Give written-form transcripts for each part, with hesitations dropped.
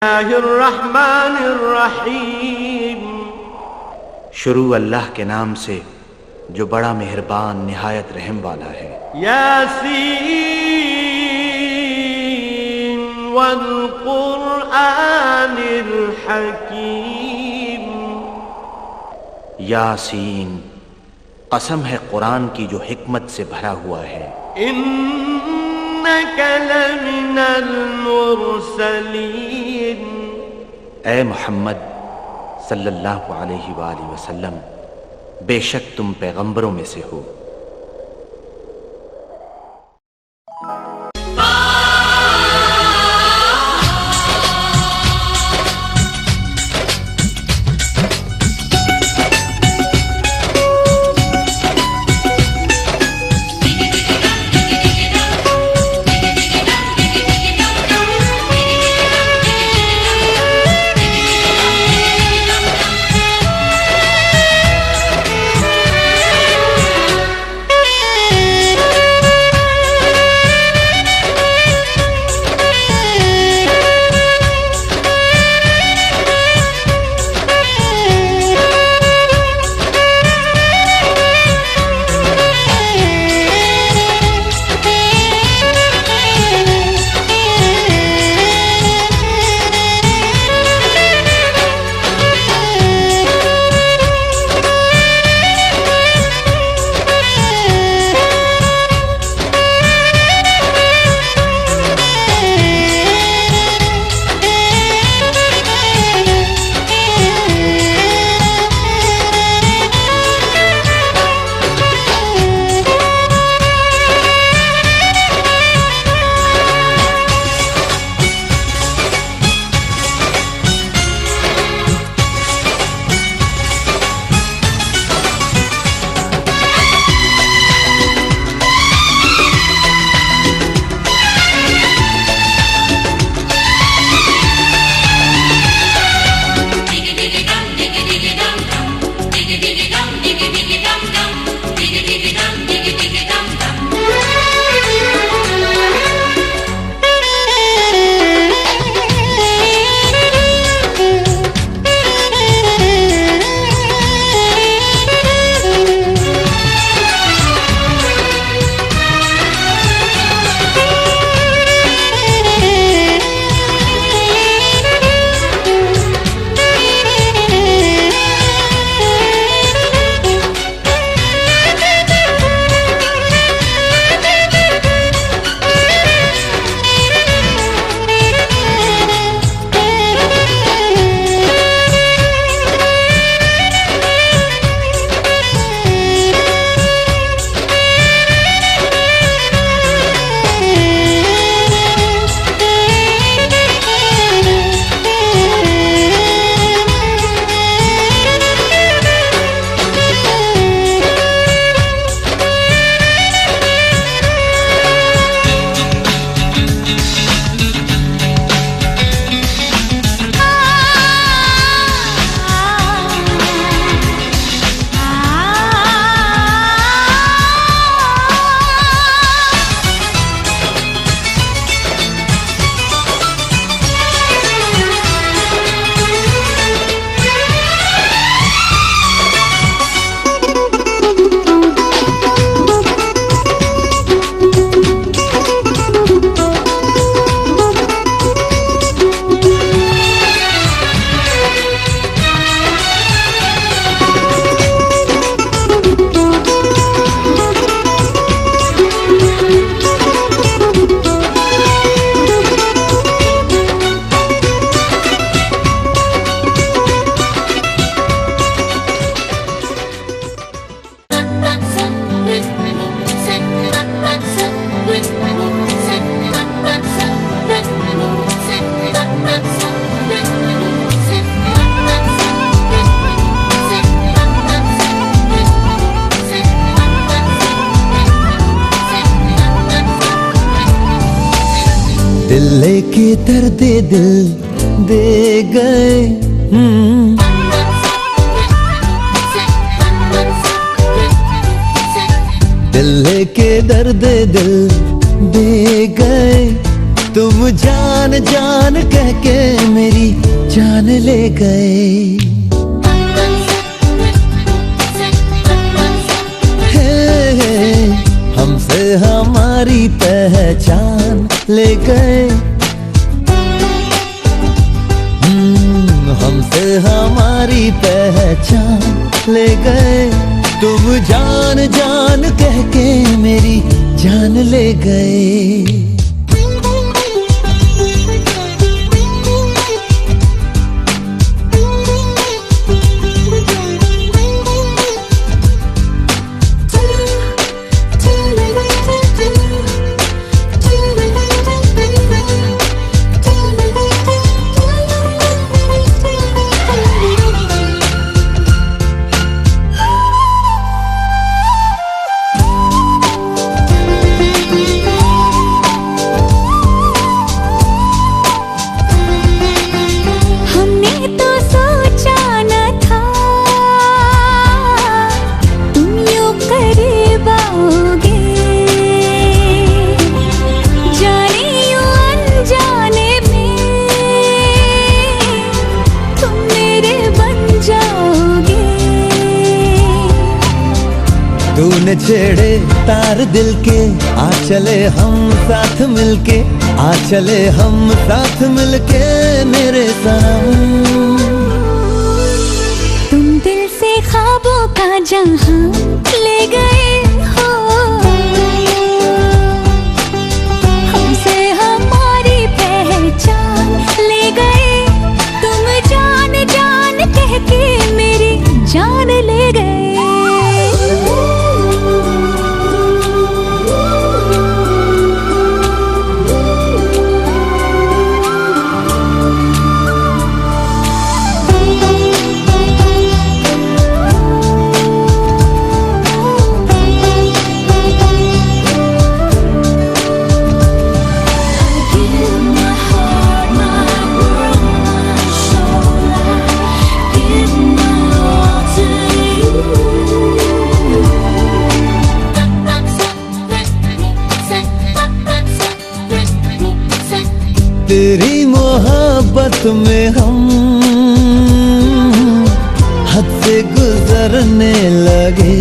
बिस्मिल्लाहिर्रहमानिर्रहीम। शुरू अल्लाह के नाम से जो बड़ा मेहरबान निहायत रहम वाला है। यासीन वल कुरआनिल हकीम। यासीन, कसम है कुरान की जो हिकमत से भरा हुआ है। इन्नका लमिनल मुरसलीन। ऐ मोहम्मद सल्लल्लाहु अलैहि वसल्लम, बेशक तुम पैगंबरों में से हो। दिल लेके दर्द दिल दे गए। दिल लेके दर्द दिल दे गए, तुम जान जान कह के मेरी जान ले गए। हमसे हमारी पहचान ले गए। हमसे हमारी पहचान ले गए। तुम जान जान कह के मेरी जान ले गए। तूने छेड़े तार दिल के, आ चले हम साथ मिलके, आ चले हम साथ मिलके मेरे सनम। तुम दिल से ख्वाबों का जहां ले गए हो, हमसे हमारी पहचान ले गए। तुम जान जान कह के मेरी जान ले गए। तेरी मोहब्बत में हम हद से गुजरने लगे।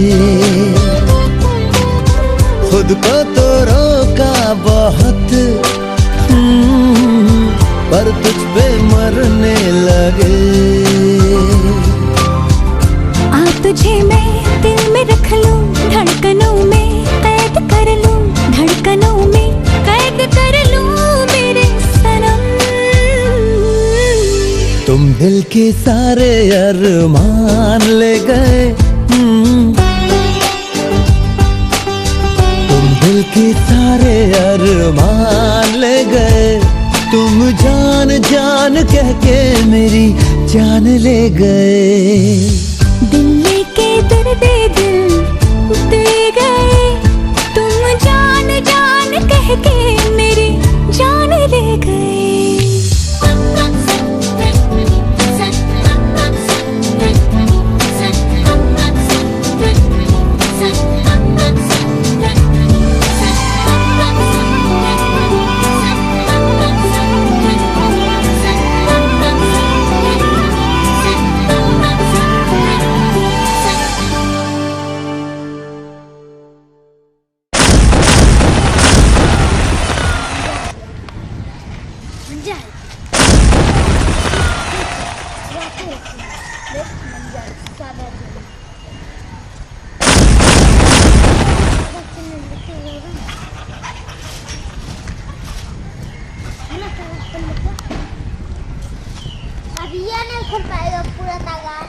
खुद को तो रोका बहुत, पर तुझ पे मरने लगे। आ तुझे मैं दिल में रख लूं, धड़कनों में कैद कर लूं, धड़कनों में कैद कर लूं मेरे सनम। तुम दिल के सारे अरमान ले गए। तुम दिल के सारे अरमान ले गए। तुम जान जान कह के मेरी जान ले गए। दिल लेके दर्द दिल दे गए। तुम जान जान कह के मेरी जान ले गए। Había en el compañero pura tagar.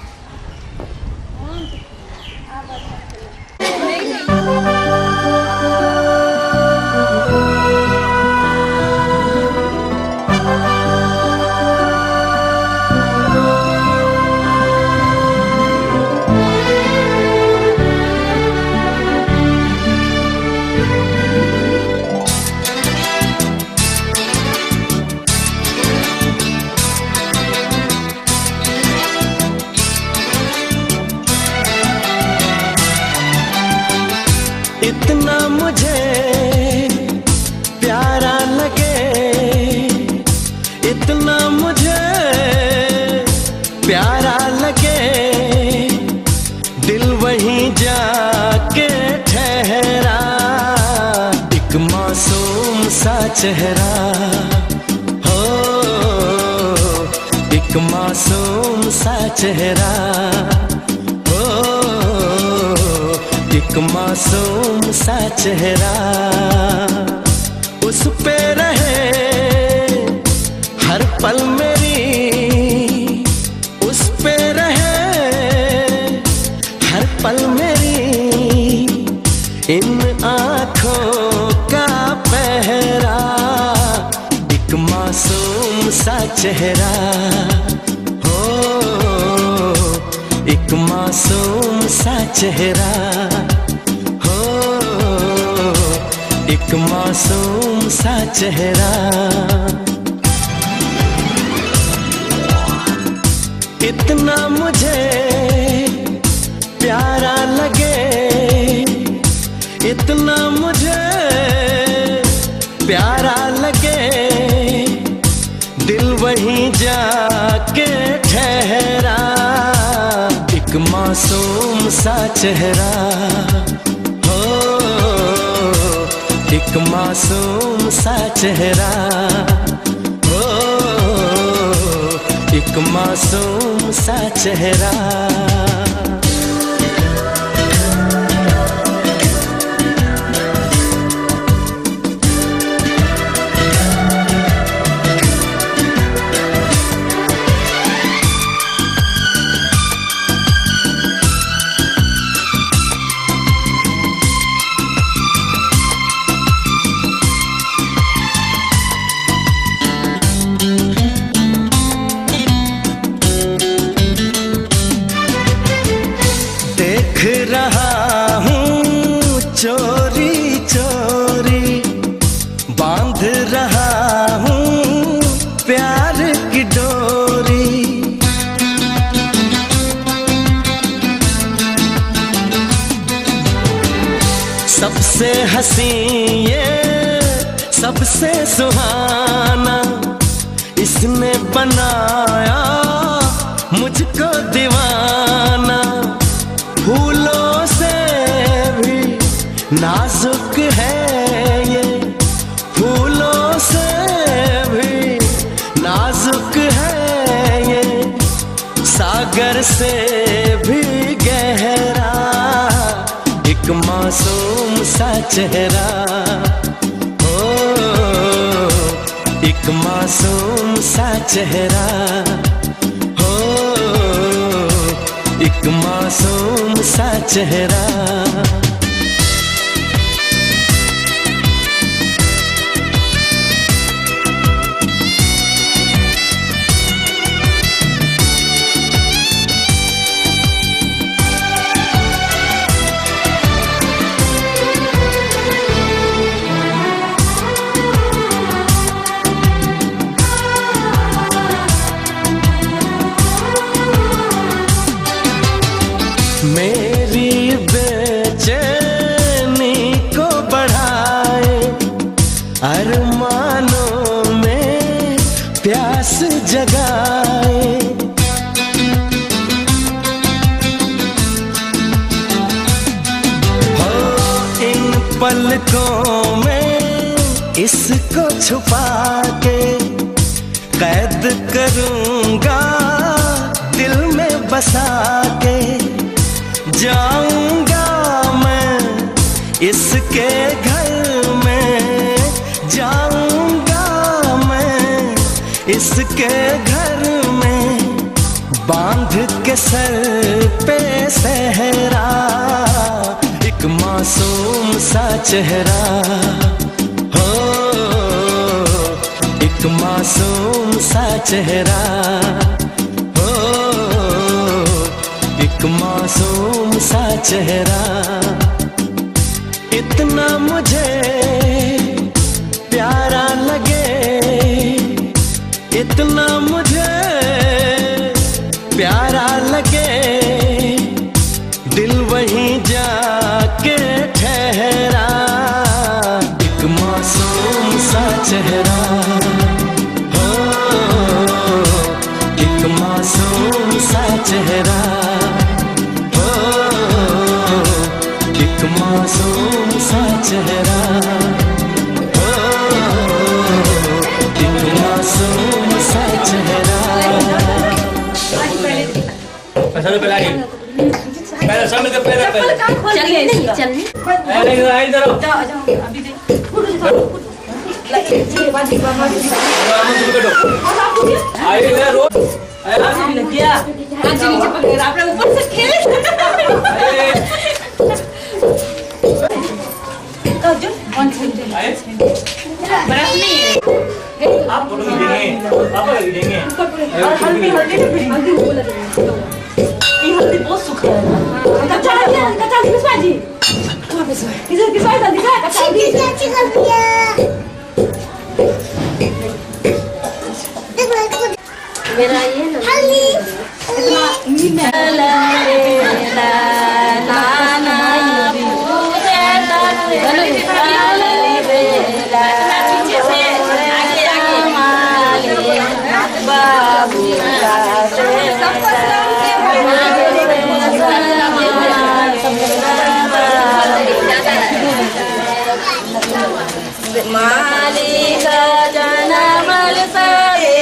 इतना मुझे प्यारा लगे चेहरा हो, एक मासूम सा चेहरा हो, एक मासूम सा चेहरा। उस पे रहे हर पल मेरी, उस पे रहे हर पल मेरी, इन आँखों का पहरा। एक मासूम सा चेहरा हो, एक मासूम सा चेहरा हो, एक मासूम सा चेहरा। इतना मुझे प्यारा लगे, इतना मुझे प्यारा लगे, दिल वहीं जाके ठहरा। एक मासूम सा चेहरा हो, एक मासूम सा चेहरा हो, एक मासूम सा चेहरा। देख रहा हूँ चोरी चोरी, बांध रहा हूँ प्यार की डोरी। सबसे हंसी ये सबसे सुहाना, इसने बनाया मुझको दीवाना। फूलों से भी नाजुक है ये, फूलों से भी नाजुक है ये, सागर से भी गहरा। एक मासूम सा चेहरा हो, एक मासूम सा चेहरा हो, एक मासूम सा चेहरा। मेरी बेचैनी को बढ़ाए, अरमानों में प्यास जगाए। हो इन पलकों में इसको छुपा के, कैद करूंगा दिल में बसा के। जाऊंगा मैं इसके घर में, जाऊंगा मैं इसके घर में, बांध के सर पे सहरा। एक मासूम सा चेहरा हो, एक मासूम सा चेहरा हो, एक मासूम सा चेहरा। इतना मुझे प्यारा लगे, इतना मुझे प्यारा लगे, दिल वहीं जाके ठहरा। एक मासूम सा चेहरा हो, एक मासूम सा चेहरा हो, सर पे लाइए पैर सब मिलकर पैर पहले चलिए नहीं चलने अरे इधर आओ जाओ जाओ अभी दे आइए इधर रो लग गया आज नीचे पकड़ आपने ऊपर से खेले अर्जुन ऑन से आए बर्फ नहीं है आप फोटो खींचेंगे आप खींचेंगे और हल्दी हल्दी वो लगे ये हल्दी बहुत सूखा है कच्चा हल्दी कच्चा हल्दी किस बाजी कहां पे से किस बाजी हल्दी का कच्चा हल्दी अच्छी कर दिया मेरा ये ना हल्दी इतना ला ला ला ला मालिका जनमल सारे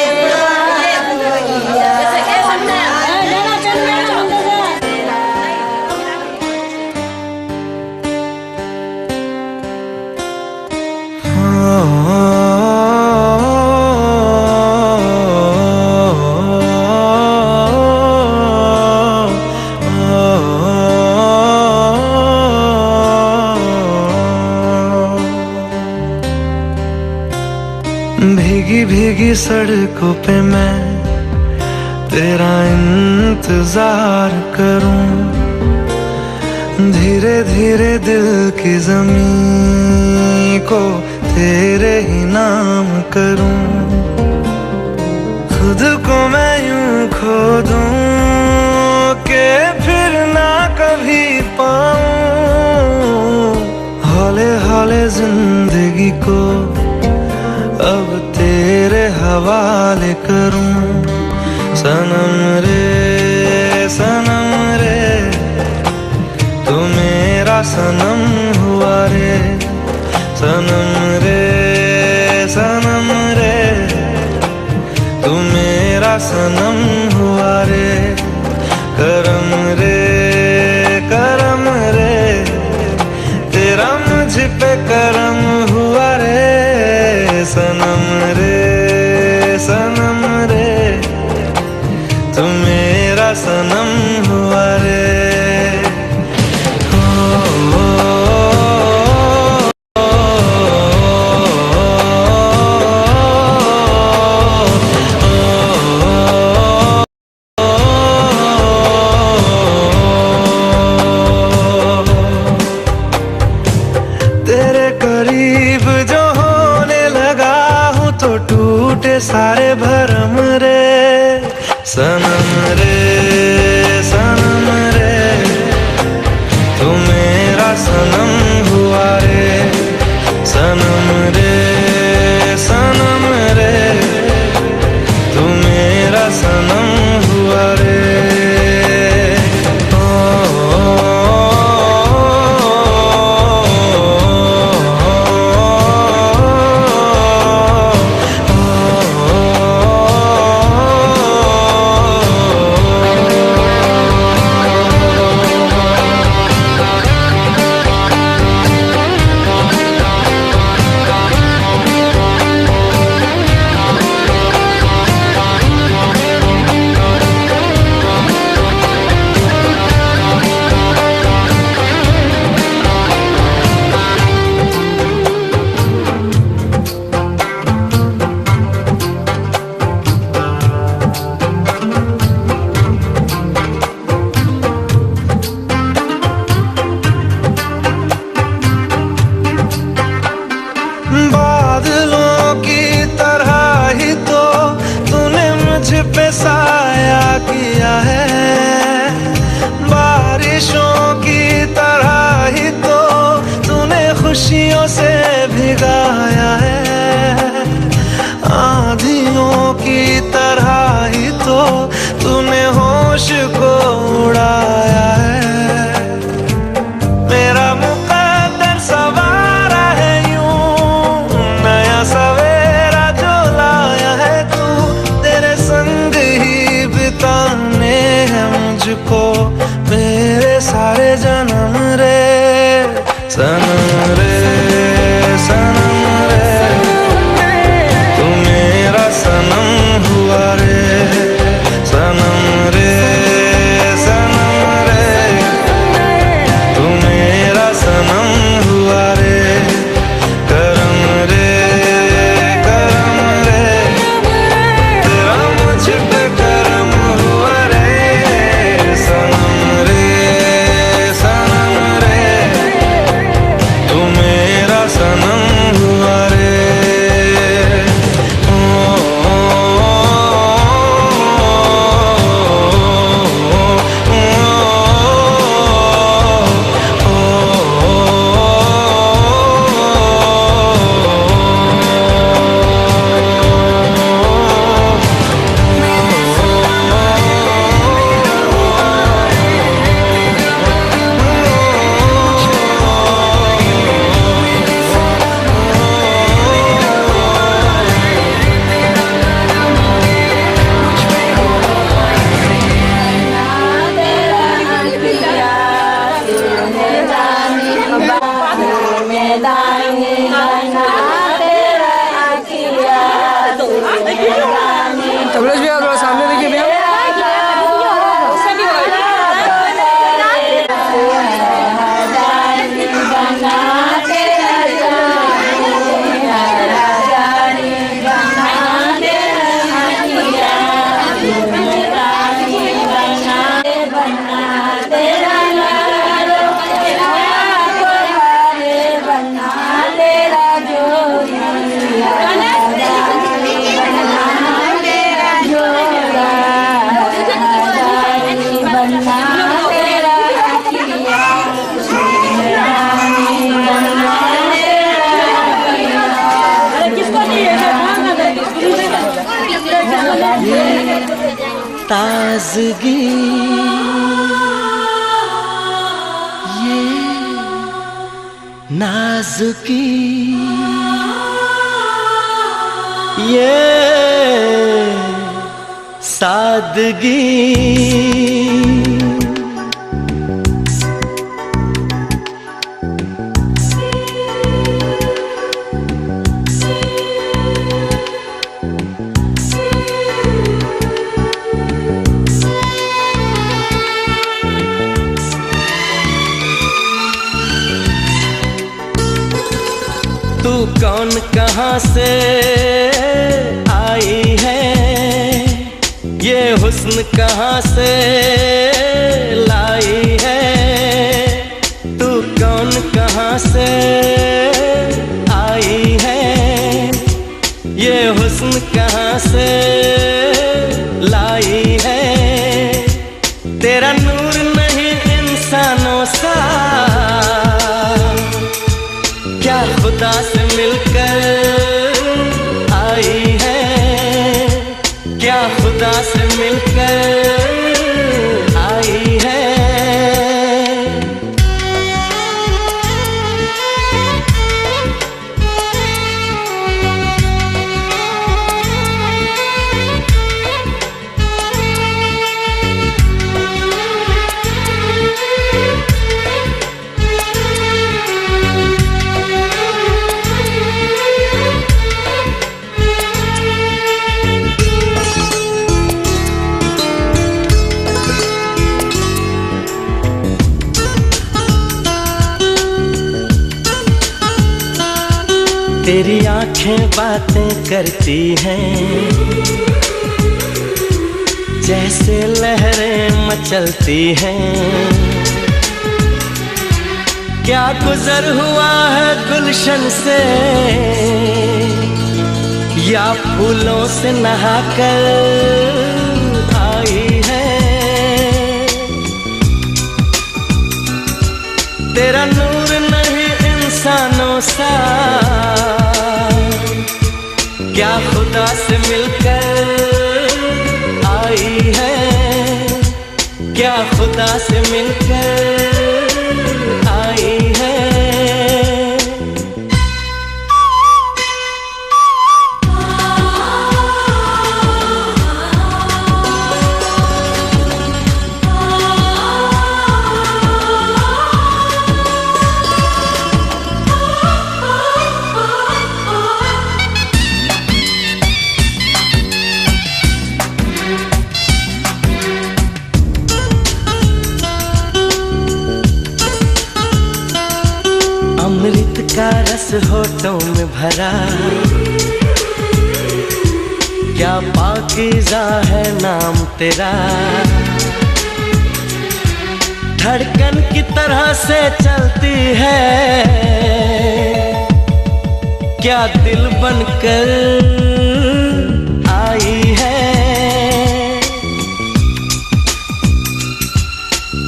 भीगी भीगी सड़कों पे मैं तेरा इंतजार करूं, धीरे धीरे दिल की ज़मीं को तेरे ही नाम करूं, खुद को मैं यूं खो दूं कि फिर ना कभी पाऊं, हौले हौले जिंदगी को अब तेरे हवाले करूं। सनम रे तू मेरा सनम हुआ रे, सनम रे तू मेरा सनम हुआ रे, करम रे तेरा मुझ पे करम हुआ रे, सनम रे तू मेरा सनम हुआ रे। तेरे करीब जो होने लगा हूँ तो टूटे सारे भरम रे, सनम रे तू मेरा सनम हुआ रे, सनम रे तू मेरा सनम हुआ रे। सनम रे सनम रे तू मेरा सनम हुआ रे सनम रे सनम रे तू मेरा सनम हुआ रे करम रे तेरा मुझ पे करम हुआ रे सनम रे तू मेरा सनम हुआ रे तबलेश भैया थोड़ा सामने देखिए भैया। ताज़गी ये नाजुकी ये सादगी तू कौन कहाँ से आई है ये हुस्न कहाँ से लाई है तू कौन कहाँ से आई है ये हुस्न कहाँ से लाई है तेरा नूर नहीं इंसानों सा क्या खुदा से मिलकर आई है क्या खुदा से मिलकर आई है तेरी आंखें बातें करती हैं जैसे लहरें मचलती हैं क्या गुजर हुआ है गुलशन से या फूलों से नहाकर आई है तेरा नूर नहीं इंसानों सा क्या खुदा से मिलकर आई है क्या खुदा से मिलकर आई है अमृत का रस होठों में भरा, क्या पाकीज़ा है नाम तेरा। धड़कन की तरह से चलती है, क्या दिल बनकर आई है।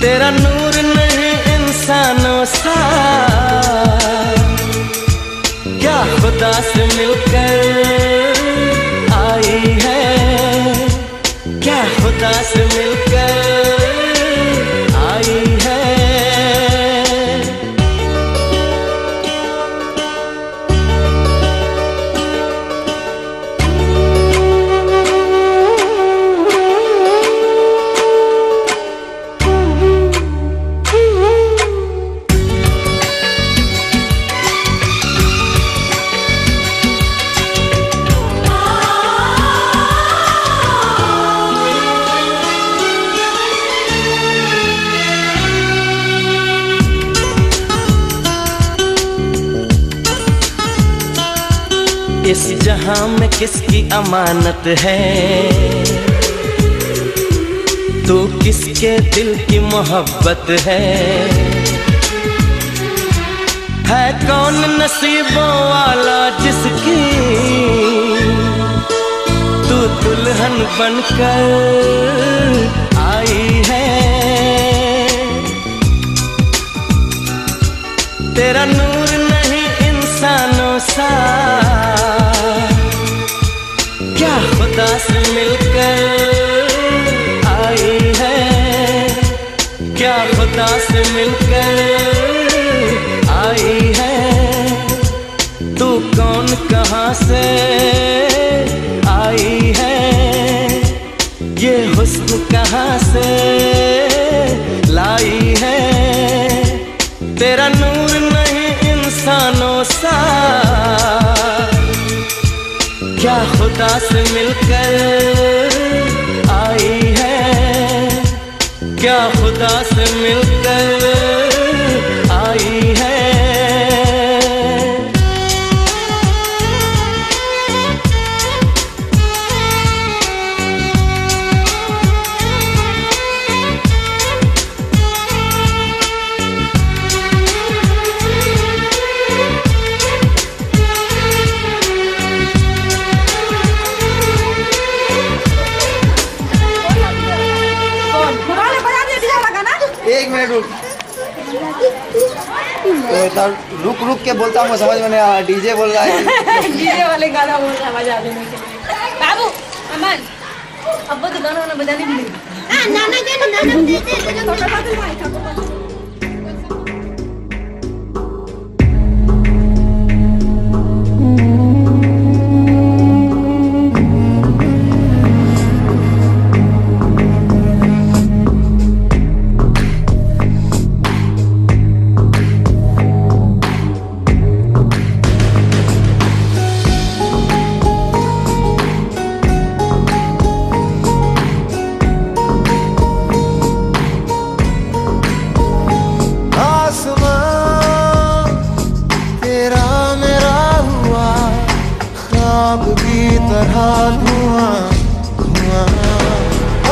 तेरा नूर नहीं इंसानों सा, क्या खुदा से मिलकर आई है, क्या खुदा से मिलकर आई है। इस जहां में किसकी अमानत है, तू किसके दिल की मोहब्बत है कौन नसीबों वाला जिसकी तू दुल्हन बनकर आई है। तेरा नूर नहीं इंसानों सा, क्या खुदा से मिलकर आई है, क्या खुदा से मिलकर आई है। तू कौन कहाँ से आई है, ये हुस्न कहाँ से लाई है। तेरा नूर नहीं इंसानों सा, क्या खुदा से मिलकर आई है, क्या खुदा से मिलकर आई है। एक मिनट रुक, तो रुक रुक के बोलता हूँ, समझ में नहीं आ रहा। डीजे बोल रहा है डीजे वाले गाना बोल रहा है मजा लेने के लिए। बाबू अमन अब तो गाना वाना बजाने भी नहीं। नाना के नाना देते धुआं धुआं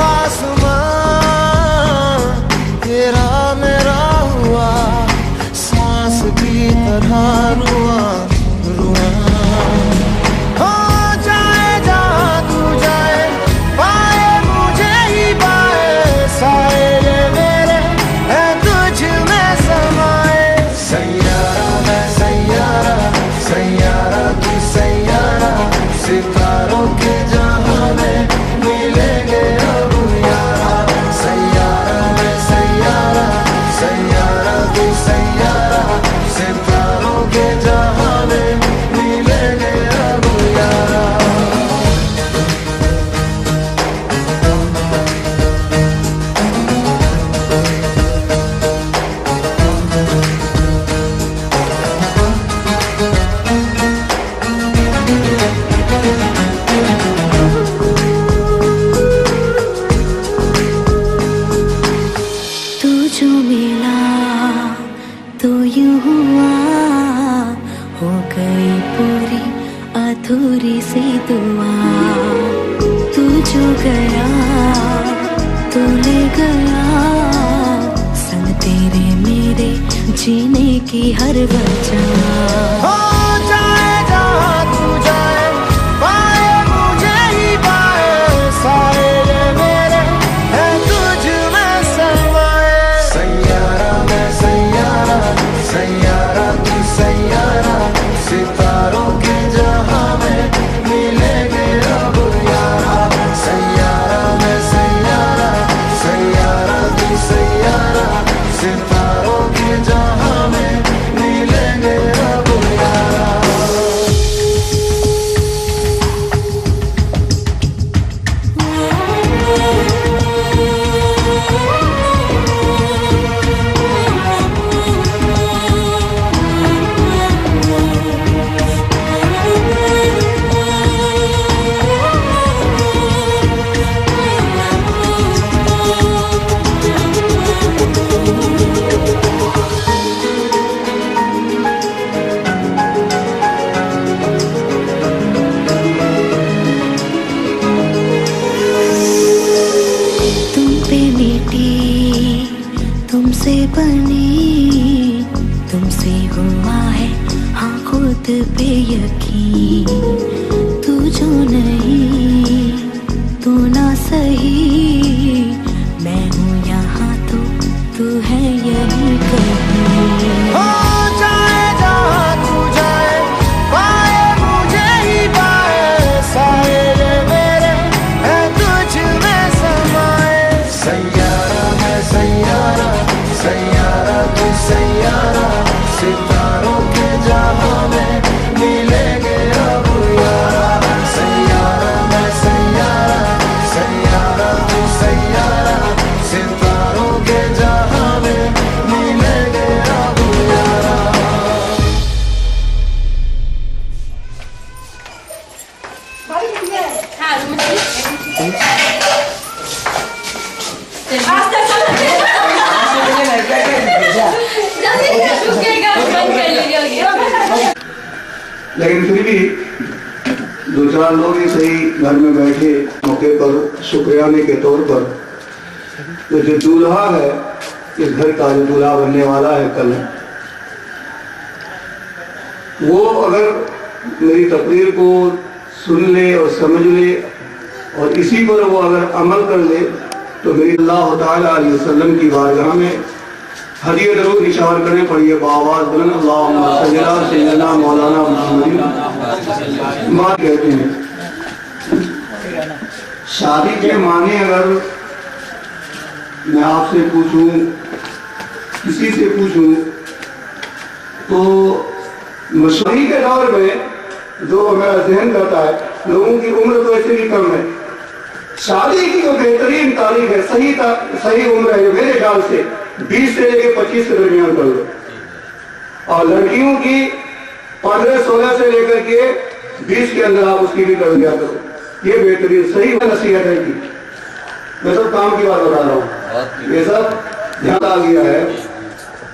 आसमां तेरा मेरा हुआ, सांस की तरह रुआं रुआं। हो जाए जहाँ तू जाए, पाए मुझे ही पाए, साए ये मेरे है तुझ में समाए। सैयारा मैं सैयारा, सैयारा तू सैयारा, सितारों के जहां में मिलेंगे अब यारा। सैयारा मैं सैयारा, सैयारा तू सैयारा, सितारों के जहां में हो गई पूरी अधूरी सी दुआ। तू जो गया तू ले गया संग तेरे मेरे जीने की हर वजह। हो जाए जहाँ तू जाए, पाए मुझे ही पाए, साए ये मेरे हैं तुझ में समाए। सैयारा मैं सैयारा, सैयारा तू सैयारा, सितारों के जहां में मिलेंगे अब यारा। सैयारा मैं सैयारा, सैयारा तू सैयारा, सितारों के जहां में मिलेंगे अब यारा। तुम पे मिटी तुमसे बनी तुमसे हुआ है हाँ खुद पे यकीन। तू जो नहीं तू ना सही, मैं हूँ यहाँ तो तू है यही कहीं। हो जाए जहाँ तू जाए, पाए मुझे ही पाए, साए ये मेरे हैं तुझ में समाए। सैयारा मैं सैयारा, सैयारा तू सैयारा, सितारों के जहां में मिलेंगे अब यारा। सैयारा मैं सैयारा, सैयारा तू सैयारा, सितारों के जहां में मिलेंगे अब यारा। लेकिन फिर भी दो चार लोग ही सही घर में बैठे मौके पर शुक्रियाने के तौर पर, तो जो दूल्हा है इस घर का, जो दूल्हा बनने वाला है कल, वो अगर मेरी तकरीर को सुन ले और समझ ले और इसी पर वो अगर अमल कर ले तो मेरी अल्लाह ताला अलैहि वसल्लम की बारगाह में हदिया दरूद निशार करने पड़िए बावाज़ बुलंद अल्लाहुम्मा सल्ली अला सय्यिदना मौलाना मुहम्मद। माँ कहते हैं शादी के माने अगर मैं आपसे पूछूं, किसी से पूछूं, तो मशहूरी के दौर में जो मेरा जहन करता है, लोगों की उम्र तो ऐसे भी कम है। शादी की जो बेहतरीन तारीख है, सही उम्र है मेरे ख्याल से 20 से लेकर 25 के दरमियान कर लो, और लड़कियों की 15-16 से लेकर के 20 के अंदर आप उसकी भी कर दिया करो। ये बेहतरीन सही नसीहत है कि मैं सब काम की बात बता रहा हूँ, ये सब ध्यान आ गया है।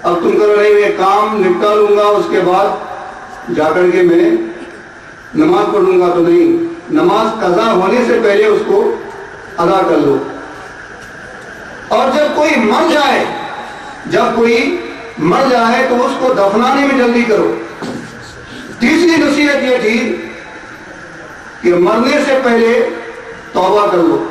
अब तुम करो नहीं, मैं काम निपटा लूंगा उसके बाद जाकर के मैं नमाज पढ़ लूंगा, तो नहीं, नमाज कज़ा होने से पहले उसको अदा कर लो। और जब कोई मर जाए तो उसको दफनाने में जल्दी करो। तीसरी नसीहत यह थी कि मरने से पहले तौबा कर लो।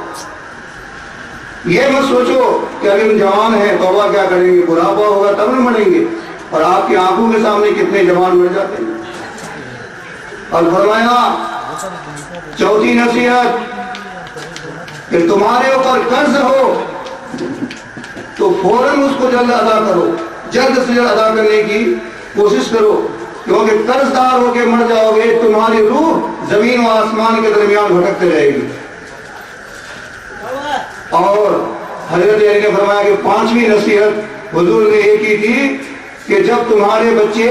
ये मत सोचो कि अभी हम जवान हैं, तौबा क्या करेंगे, बुढ़ापा होगा तब न मरेंगे, और आपकी आंखों के सामने कितने जवान मर जाते हैं। और फरमाया चौथी नसीहत कि तुम्हारे ऊपर कर्ज हो तो फौरन उसको जल्द अदा करो, जल्द से जल्द अदा करने की कोशिश करो, क्योंकि कर्जदार होकर मर जाओगे तुम्हारी रूह जमीन और आसमान के दरमियान भटकते रहेगी। और हजरत अली ने फरमाया कि पांचवी नसीहत हुजूर ने एक ही थी कि जब तुम्हारे बच्चे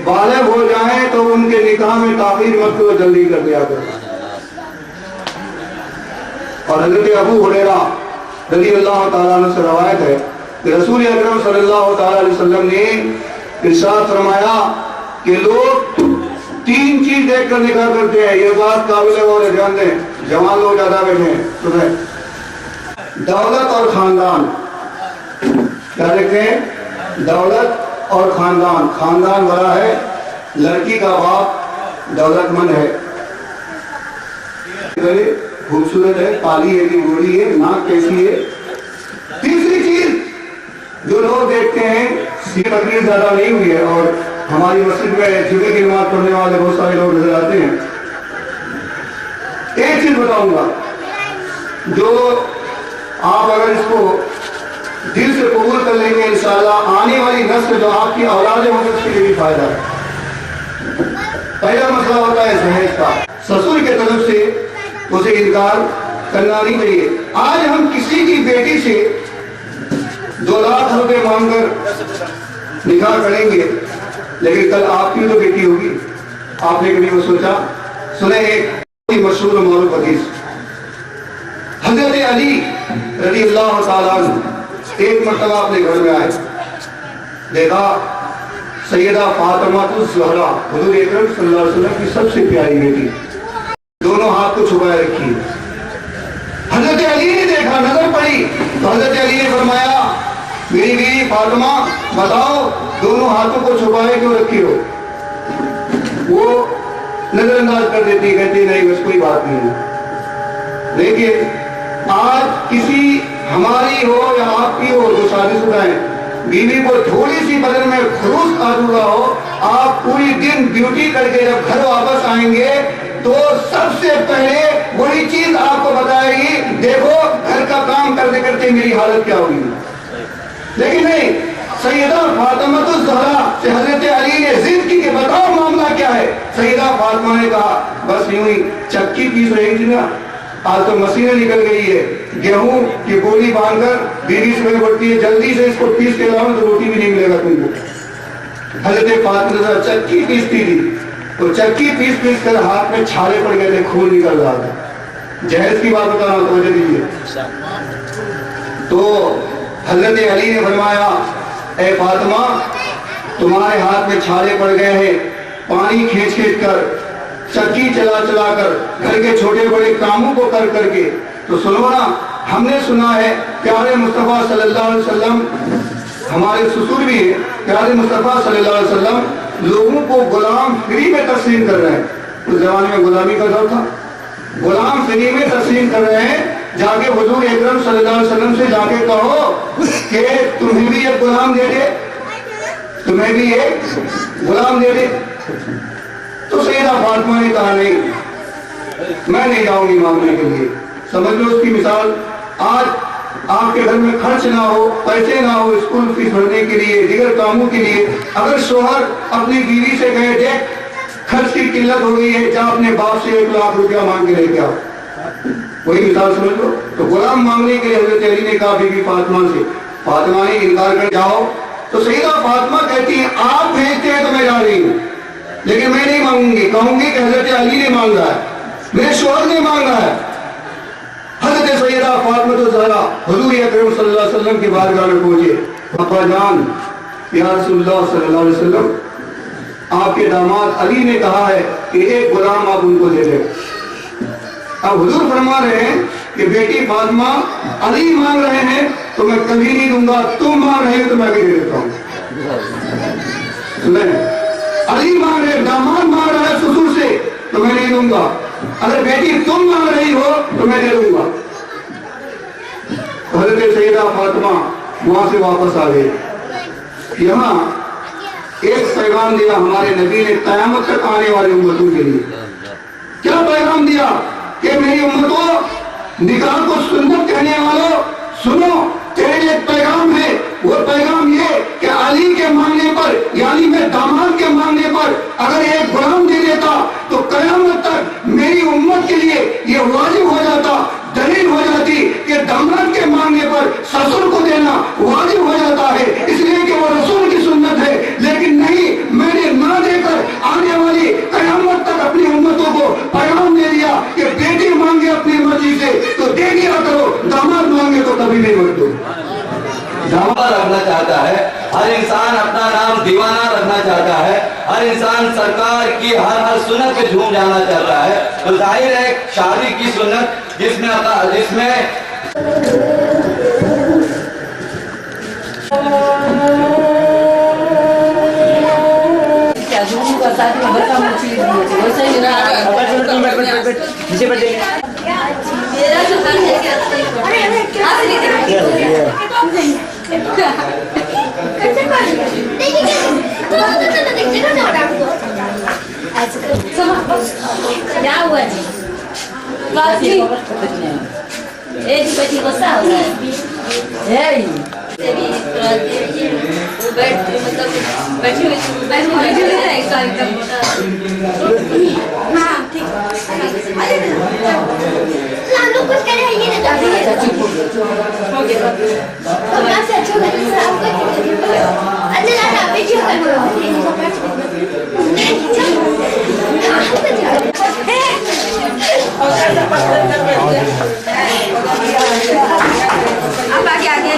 बालिग हो जाएं तो उनके निकाह में ताखीर मत करो, जल्दी कर दिया करो। और हजरत अबू हुरैरा रज़ियल्लाहु ताला अन्हु से रवायत है कि रसूल अकरम सल्लल्लाहु ताला अलैहि वसल्लम ने इरशाद फरमाया कि लोग तीन चीज देखकर निकाह करते हैं। ये बात काबिल और ध्यान दें, जवान लोग ज्यादा बैठे हैं, सुने। दौलत और खानदान, क्या देखते हैं? दौलत और खानदान। खानदान बड़ा है, लड़की का बाप दौलतमंद है, खूबसूरत है, पाली है कि गोरी है, नाक कैसी है। तीसरी चीज जो लोग देखते हैं, तकलीफ ज्यादा नहीं हुई है और हमारी मस्जिद में जुमे की नमाज पढ़ने वाले बहुत सारे लोग नजर आते हैं। एक चीज बताऊंगा, जो आप अगर इसको दिल से कबूल कर लेंगे, इंशाअल्लाह आने वाली नस्ल जो आपकी औलाद होगी उसके लिए भी फायदा है। पहला मसला होता है दहेज का। ससुर के तरफ से उसे इनकार करना नहीं चाहिए। आज हम किसी की बेटी से 2 लाख रुपए मांगकर निकाह करेंगे, लेकिन कल आपकी तो बेटी होगी। आपने कभी वो सोचा? सुने एक मशहूर मौलवी हदीस, हजरत अली रज़ी अल्लाह ताला अन्हु एक मर्तबा अपने घर में आए, देखा सैयदा फातिमा ज़हरा हुज़ूर अकरम सल्लल्लाहु अलैहि वसल्लम की सबसे प्यारी बेटी, दोनों हाथ को छुपाए रखी। हजरत अली ने देखा, नजर पड़ी तो हजरत अली ने फरमाया, मेरी बीवी फातिमा बताओ दोनों हाथों को छुपाए क्यों रखी हो? वो नजरअंदाज कर देती, कहती नहीं बस कोई बात नहीं है। लेकिन आज किसी हमारी हो या आपकी हो जो शादीशुदा है, बीवी को थोड़ी सी बदन में खरूस आ चुका हो, आप पूरी दिन ड्यूटी करके जब घर वापस आएंगे तो सबसे पहले वही चीज आपको बताएगी, देखो घर का काम करते करते मेरी हालत क्या होगी। लेकिन नहीं, सैयदा फातिमा ज़हरा से हजरत अली ने जिद की कि बताओ मामला क्या है। सैयदा फातिमा ने कहा बस यूं ही चक्की पीस रही थी ना, आज तो मशीनें निकल गई है, गेहूं की गोली बांधकर बीवी सुबह बढ़ती है, जल्दी से इसको पीस के लाओ तो रोटी भी नहीं मिलेगा तुमको। हजरत फातिमा चक्की पीसती थी तो चक्की पीस पीस कर हाथ में छाले पड़ गए थे, खून निकल रहा था। जहेज की बात बता रहा हूं, समझ लीजिए। तो हजरत अली ने फरमाया, ए फातिमा तुम्हारे हाथ में छाले पड़ गए हैं, पानी खींच खींच कर, चक्की चला चला कर, घर के छोटे बड़े कामों को कर करके, तो सुनो ना, हमने सुना है प्यारे मुस्तफा सल्लल्लाहु अलैहि वसल्लम, हमारे ससुर भी हैं, प्यारे मुस्तफा सल्लल्लाहु अलैहि वसल्लम लोगों को गुलाम फ्री में तस्लीम कर रहे हैं। उस जमाने में गुलामी का दौर था, गुलाम फ्री में तस्लीम कर रहे हैं। जाके हुजूर अकरम सल्लल्लाहु अलैहि वसल्लम से जाके कहो कि तुम्हें भी एक गुलाम दे दे, तुम्हें भी एक गुलाम दे दे। तो सैयदा फातिमा ने कहा नहीं, मैं नहीं जाऊंगी मांगने के लिए। समझ लो उसकी मिसाल, आज आपके घर में खर्च ना हो, पैसे ना हो स्कूल फीस भरने के लिए, दीगर कामों के लिए, अगर शोहर अपनी बीवी से कहे देख खर्च की किल्लत हो गई है, जा अपने बाप से 1 लाख रुपया मांग के लेके आओ, वही मिसाल समझ लो। तो गुलाम मांगने के लिए हजरत अली ने कहा बीवी फातिमा से, फातिमा ने इनकार कर जाओ। तो सैयदा फातिमा कहती है आप भेजते हैं तो मैं जा रही हूँ, लेकिन मैं नहीं मांगूंगी, कहूंगी कि हजरत अली ने मांगा है, मेरे शोहर ने मांगा है। हजरत सैयदा फातिमा ज़हरा हुजूर अकरम सल्लल्लाहु अलैहि वसल्लम की बारगाह में पहुंचे। पापा जान या रसूलुल्लाह सल्लल्लाहु अलैहि वसल्लम, आपके दामाद अली ने कहा है कि एक गुलाम आप उनको दे दें। अब हुजूर फरमा रहे हैं कि बेटी फातिमा अली मांग रहे हैं तो मैं कभी नहीं दूंगा, तुम मांग रहे हो तो मैं भी दे देता हूँ। अली मांग रहे, दामाद मांग रहा है ससुर से तो मैं नहीं दूंगा, अगर बेटी तुम मांग रही हो तो मैं दे दूंगा। हजरत सैयदा फातिमा वहां से वापस आ गए। यहाँ एक पैगाम दिया हमारे नबी ने क़यामत तक आने वाली उम्मतों के लिए। क्या पैगाम दिया कि मेरी उम्मतों, निकाह को सुन्नत कहने वालों सुनो, तेरे लिए पैगाम है। वो पैगाम ये कि अली के मांगने पर, यानी मैं दामाद के मांगने पर अगर एक गुलाम दे देता तो क़यामत तक मेरी उम्मत के लिए ये वाजिब हो जाता, दलील हो जाती कि दामाद के मांगने पर ससुर को देना वाजिब हो जाता है, इसलिए कि वो रसूल की सुन्नत है। लेकिन नहीं, मैंने ना देकर आने वाली क़यामत तक अपनी उम्मतों को पैगाम दे दिया कि बेटी मांगे अपनी मर्जी से तो दे दिया करो, दामाद मांगे तो कभी नहीं मत दो। दामाद रखना चाहता है, हर इंसान अपना नाम दीवाना रखना चाहता है, हर इंसान सरकार की हर सुन्नत पे झूम जाना चाहता है। तो जाहिर है शादी की सुन्नत जिसमें नीचे बैठ जाइए। क्या हुआ जी? एक बच्ची को सा हो रहा है। अब आगे आगे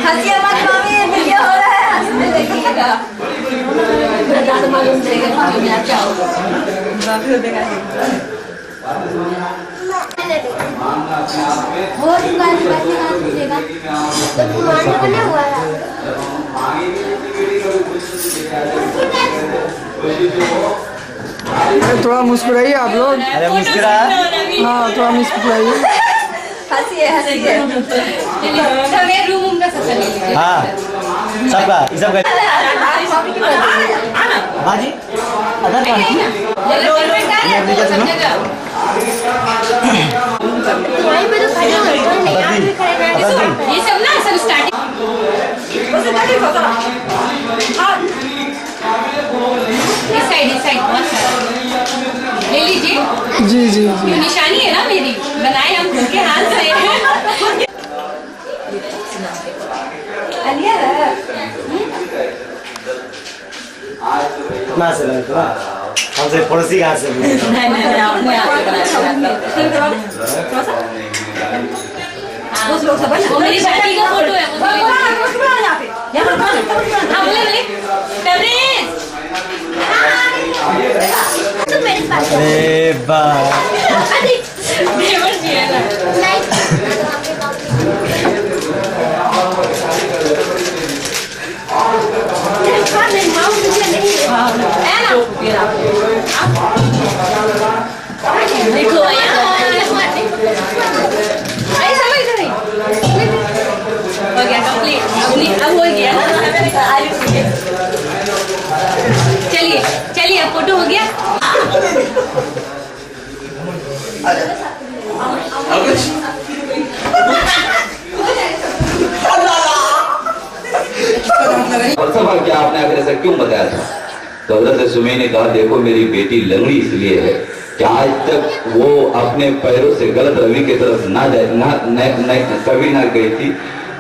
हंसिया मत मामी, वीडियो हो रहा है, हंसने लगेगा। मालूम चलेगा जो मैं क्या होगा। वो दुकान पूछेगा तो तुम्हारे बना हुआ है। थोड़ा मुस्कुराइए आप लोग। अरे मुस्कुरा, हाँ थोड़ा मुस्कुराइए। हंसिए हंसिए। मेरे रूम का सब चलिए। हाँ सबका बाजी अदर वहीं पे तो खड़े हो गए, यहाँ भी खड़े हैं। ये सब ना सब स्टार्टिंग इस साइड बहुत सारा ले लीजिए। जी जी ये निशानी है ना मेरी, बनाए हम खुद के हाथ से। कहाँ से लगे हमसे पड़ोसी कहाँ से वो मेरी बेटी का फोटो है। हाँ बोले अरे वाह देखो हो गया कंप्लीट। अब हो गया चलिए चलिए अब फोटो हो गया। फलसफा क्या आपने आखिर ऐसा क्यों बताया था? तो हजरत सुमैया ने कहा देखो मेरी बेटी लंगड़ी इसलिए है कि आज तक वो अपने पैरों से गलत रवि की तरफ ना जाए कभी ना गई थी।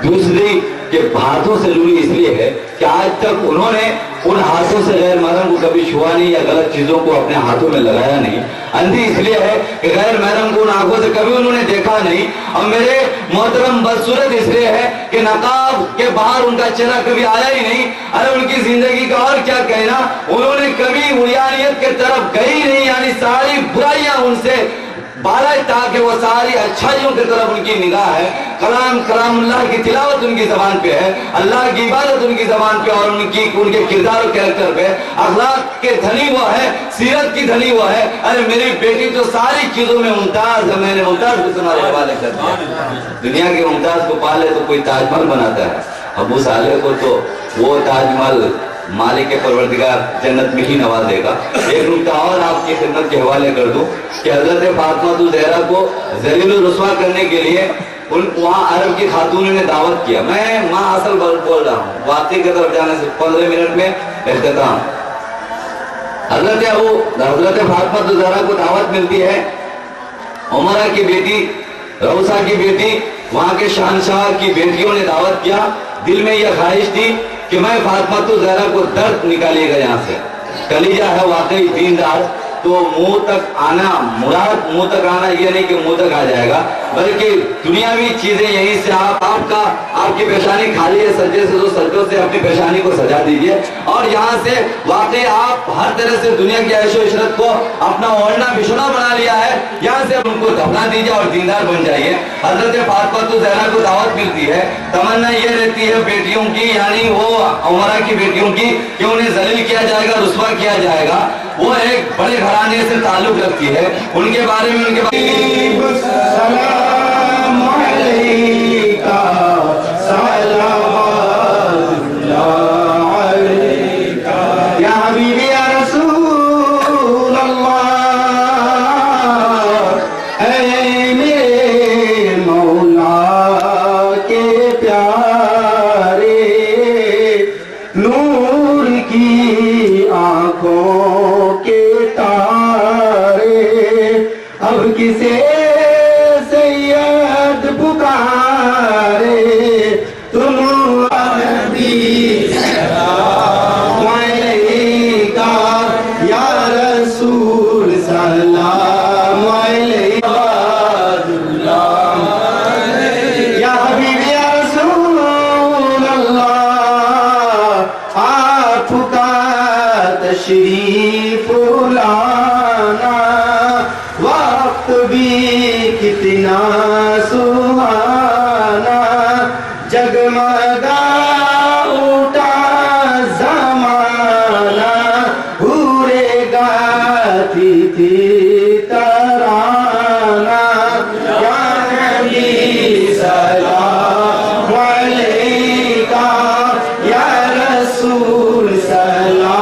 दूसरी के हाथों से लूली इसलिए है कि आज तक उन्होंने उन हाथों से गैर महरम को कभी छुआ नहीं या गलत चीजों को अपने हाथों में लगाया नहीं। अंधी इसलिए है कि गैर महरम को उन आंखों से कभी उन्होंने देखा नहीं। और मेरे मोहतरम बदसूरत इसलिए है कि नकाब के बाहर उनका चेहरा कभी आया ही नहीं। अरे उनकी जिंदगी का और क्या कहना, उन्होंने कभी उरियानियत के तरफ गई नहीं, यानी सारी बुराइयां उनसे बाला ताकि वो सारी अच्छाइयों की तरफ उनकी निगाह है। कलाम अल्लाह की तिलावत उनकी जबान पे है, अल्लाह की इबादत उनकी जबान पे और उनके किरदार और कैरेक्टर पे। अखलाक के धनी वो है, सीरत की धनी वो है। अरे मेरी बेटी तो सारी चीजों में मुमताज है। मैंने मुमताज को तुम्हारे हवाले कर दिया। दुनिया के मुमताज को पाले तो कोई ताजमहल बनाता है, अबू साले को तो वो ताजमहल मालिक के परवरदिगार जन्नत में ही नवाज देगा। एक नुकता और आपकी खिदमत के हवाले कर दूं कि हजरत फातिमा ज़हरा को ज़लील रुस्वा करने के लिए वहाँ अरब की खातून ने दावत किया। मैं माँ असल बोल रहा हूँ, वाकई की तरफ जाने से 15 मिनट में इख्तिताम। हजरत फातिमा ज़हरा को दावत मिलती है। उमरा की बेटी, रऊसा की बेटी, वहाँ के शहनशाह की बेटियों ने दावत किया। दिल में यह ख्वाहिश थी कि मैं फातिमा तो ज़हरा को दर्द निकालिएगा यहाँ से। कलीजा है वाकई दीनदार, तो मुंह तक आना, मुराद मुंह तक आना ये नहीं कि मुंह तक आ जाएगा, बल्कि दुनियावी चीजें यहीं से आपकी पेशानी खाली है सज्जे से, तो सज्जों से अपनी पेशानी को सजा दीजिए और यहाँ से वाकई आप हर तरह से दुनिया की ऐशो इशरत को अपना ओढ़ना बिछोना बना लिया है, यहाँ से उनको दफना दीजिए और दीनदार बन जाइए। हजरत फातिमा तो ज़हरा को दावत मिलती है, तमन्ना ये रहती है बेटियों की, यानी वो उमरा की बेटियों की, कि उन्हें जलील किया जाएगा, रुस्वा किया जाएगा। वो एक बड़े घराने से ताल्लुक रखती है, उनके बारे में तशरीफ लाना, वक्त भी कितना सुहाना, जगमगा उठा जमाना, पूरे गाती थी तराना, या नबी सलाम अलैका, या रसूल सलाम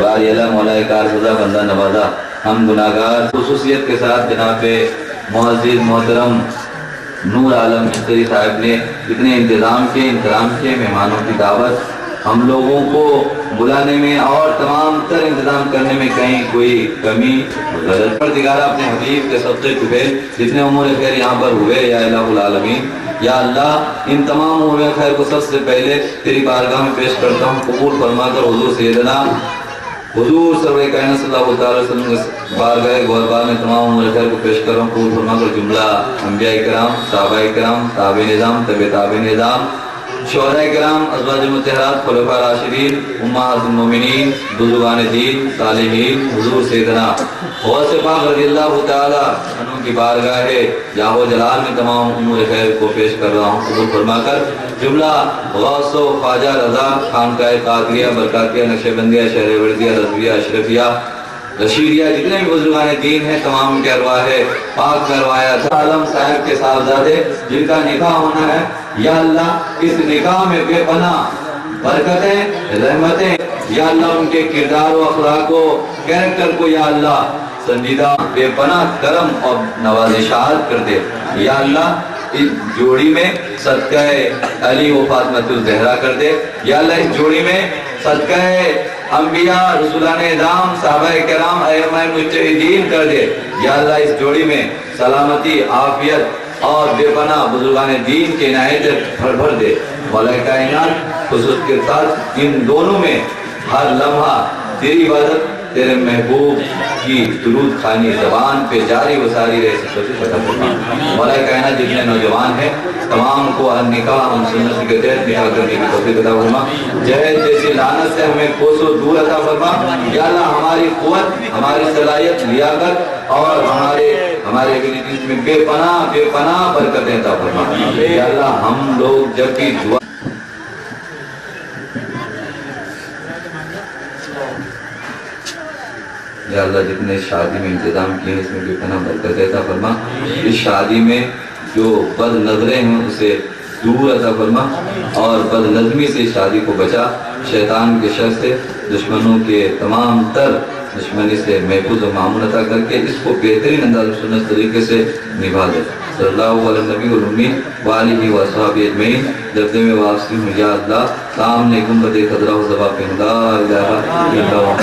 बारी अल्लाह मौलाए कारसदा बंदा नवाजा हम गुनाहगार खुसूसियत के साथ जनाब मुअज़्ज़िज़ मोहतरम नूर आलम मिस्त्री साहब ने इतने इंतज़ाम किए मेहमानों की दावत हम लोगों को बुलाने में और तमाम तर इंतजाम करने में कहीं कोई कमी परदिगारा अपने हबीब के सबसे चुके जितने उमूर खैर यहाँ पर हुए या इलाहुल आलमीन या अल्लाह इन तमाम उमूर खैर को सबसे पहले तेरी बारगाह में पेश करता हूँ कबूल फरमाकर हुजूर सैयदना हुजूर सरवर कायनात सल्लल्लाहु अलैहि वसल्लम के बारगाह गौरबार में तमाम उम्र खैर को पेश कर रहा हूँ कबूल फरमाकर जुमला अंबिया इकराम, सहाबा इकराम, ताबे निज़ाम, तबे ताबे निज़ाम शोहरा किराम, अज़वाज मुतहरात, खुलफा राशिदीन, उम्महातुल मोमिनीन, बुजुर्गान दीन, सालिहीन, हुजूर सैयदना गौस पाक रज़ियल्लाहु ताला अन्हु की बारगाह है जाहो जलाल में तमाम उमूर खैर को पेश कर रहा हूँ। कबूल फरमाकर जुमला गौसो ख्वाजा रज़ा खानकाह कादरिया बरकातिया नक्शबंदिया शहर वर्दिया रज़विया अशरफिया रशीदिया जितने भी बुजुर्गान दीन हैं तमाम के अरवाह है पाक करवाया था आलम साहब के साहबजादे जिनका निकाह होना है, या अल्लाह इस निकाह में बेपना बरकतें रहमतें, या अल्लाह उनके किरदार व अखलाक को कैरेक्टर को या अल्लाह संजीदा बेपना करम और नवाजिशात कर दे। या अल्लाह इस जोड़ी में सदका अली व फातिमा ज़हरा कर दे। या अल्लाह इस जोड़ी में सदका अंबिया रसूलाने दाम साहबाए किराम अइम्माए मुज्तहिदीन कर दे। या अल्लाह इस जोड़ी में सलामती आफियत और बेपना बुजुर्गान दीन के इनायत भर भर दे। मौला कायनात खुसूस के साथ इन दोनों में हर लम्हा तेरी इबादत तेरे महबूब की दुरूद खानी ज़बान पे जारी व सारी रहे। मौला कायनात जितने नौजवान हैं तमाम को निकाह हम सुन्नत के तहत निकाह करने की तौफीक अता फरमा। जय जैसी लानत से हमें कोसों दूर अता फरमा। या अल्लाह हमारी क़ुव्वत, हमारी सलाहियत, लियाकत और हमारे एबिलिटीज में बेपनाह बरकतें अता फरमा। या अल्लाह हम लोग जब भी दुआ या अल्लाह जितने शादी में इंतजाम किए हैं इसमें बेपनाह बरकत अता फरमा। इस शादी में जो बद नजरें हैं उसे दूर अता फरमा और बदनज़मी से शादी को बचा। शैतान के शर से, दुश्मनों के तमाम तर दुश्मनी से महफूज व मामून अता करके इसको बेहतरीन अंदाज़ सुन्नत तरीके से निभा दे। सल्लल्लाहु अलैहि नबी वल उम्मी व आलिहि व अस्हाबी अजमईन। जब में वापसी हूँ या अल्लाह सामने गुंबद खदरा हो ज़बा पे ला इलाहा इल्लल्लाह।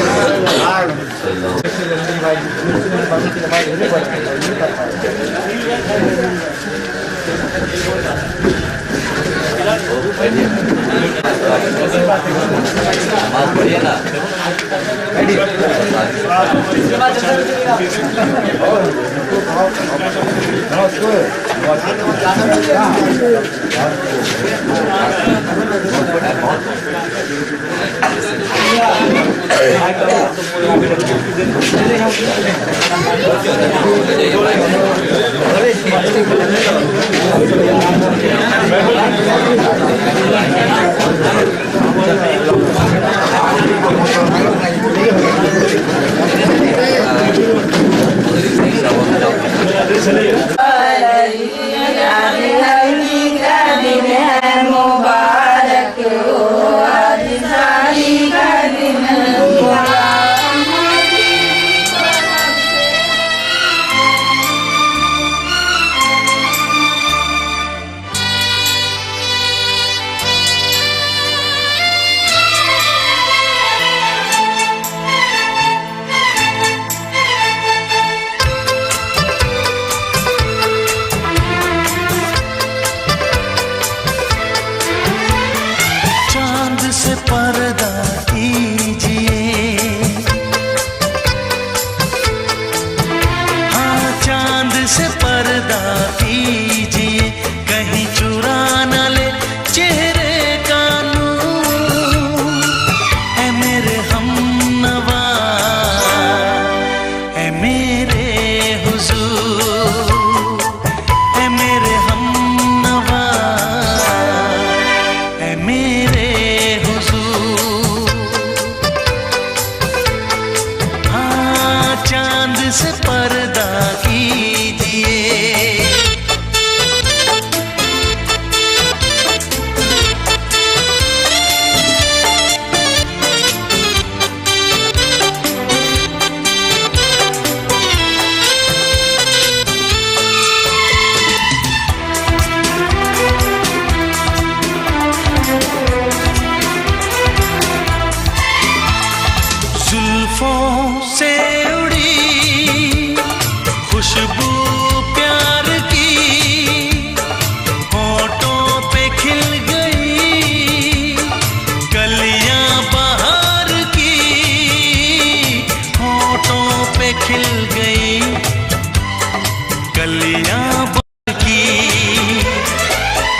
कलियां की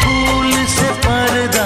फूल से पर्दा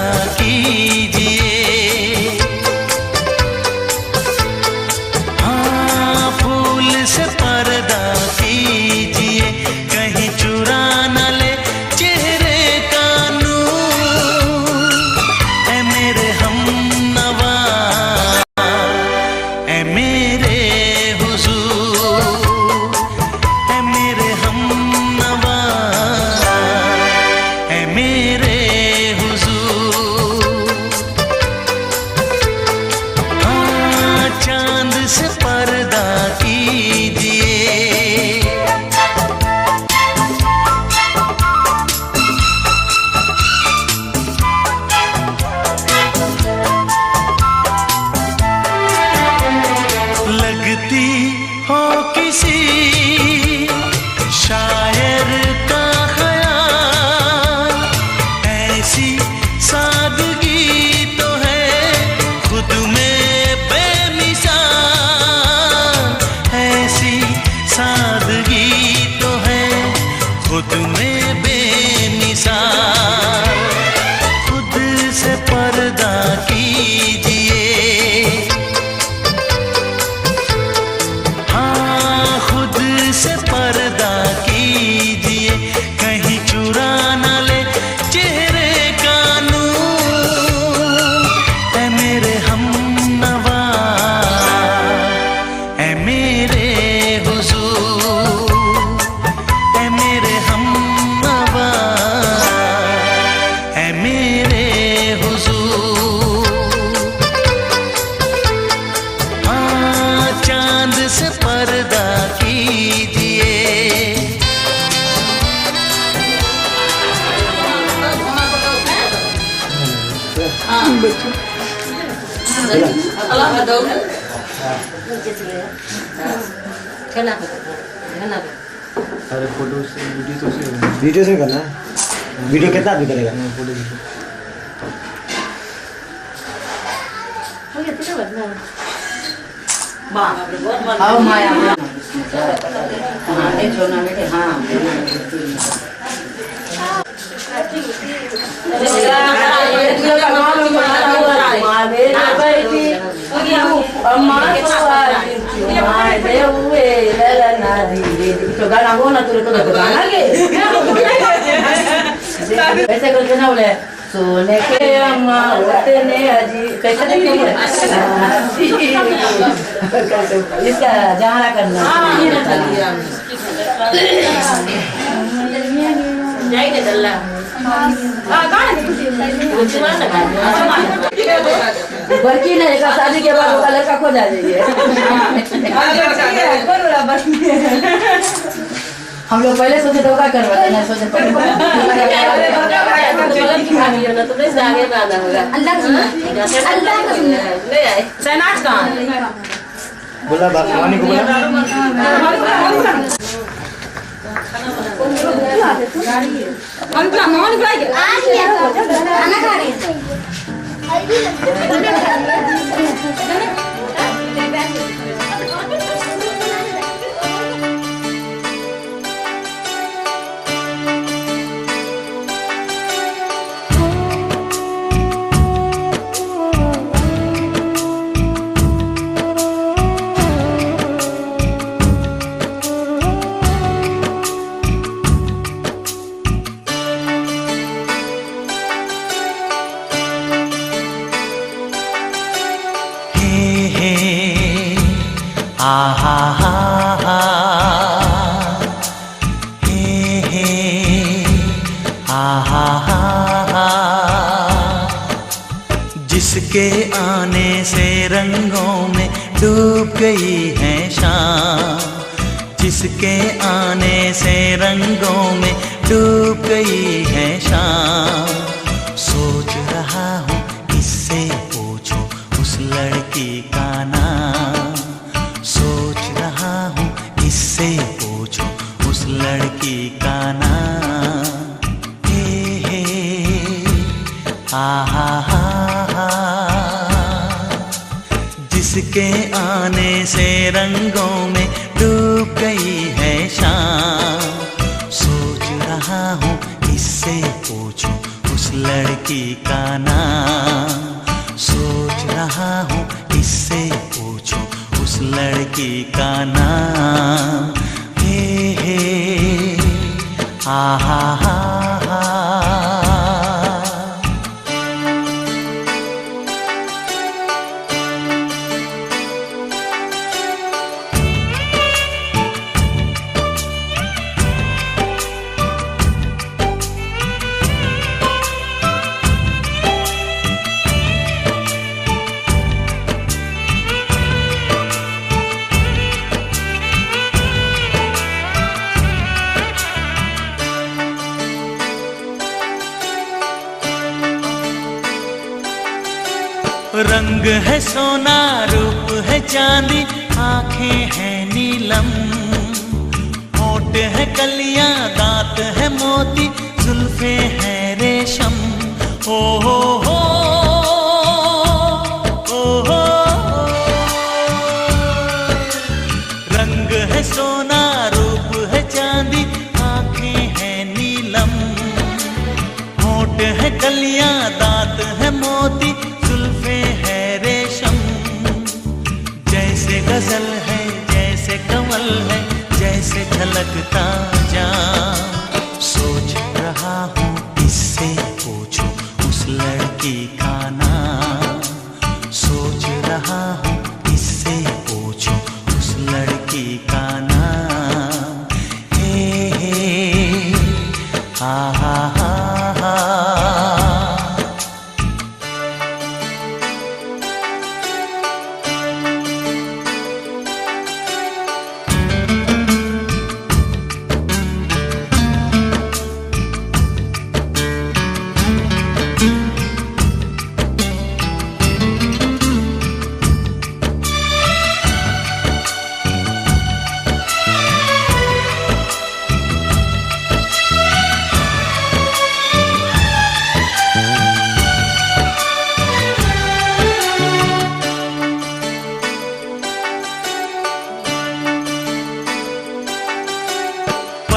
से पर्दा कीजिए। अरे फोटो से वीडियो से करना है। वीडियो कितना आदमी करेगा? फोटो ऐसे करके ना बोले सोने के अम्मा होते ने अजी कैसे देखेंगे इसका जहाँ करना जाएंगे चलना बल्कि नहीं का शादी के बाद उसका लड़का खो जाएगी। हम लोग पहले सोचे तो क्या करवाते ना सोचे पहले बोला बागवानी को बोला आहा हा हा हे आहा हा हा। जिसके आने से रंगों में डूब गई है शाम, जिसके आने से रंगों में डूब गई है शाम। सोच रहा हूँ किससे पूछूं उस लड़की का नाम, सोच रहा हूँ किससे पूछूं उस लड़की का नाम। हे आहा हा हा। जिसके आने से रंगों में डूब गई है शाम। सोच रहा हूँ किससे पूछूं उस लड़की का नाम, सोच रहा हूँ किससे पूछूं उस लड़की का नाम। हे आहा हा हा। रंग है सोना रूप है चांदी, आंखें हैं नीलम, होठ है कलियां दांत है मोती, जुल्फे हैं रेशम। ओ हो हो ओ हो। रंग है सोना रूप है चांदी, आंखें हैं नीलम, होठ है कलियां दांत है मोती, जुल्फे है रेशम। जैसे गजल है जैसे कमल है जैसे झलकता जाम। सोच रहा हूँ किससे पूछूं उस लड़की का नाम, सोच रहा हूँ किससे पूछूं उस लड़की का नाम। हे हा हा हा हा।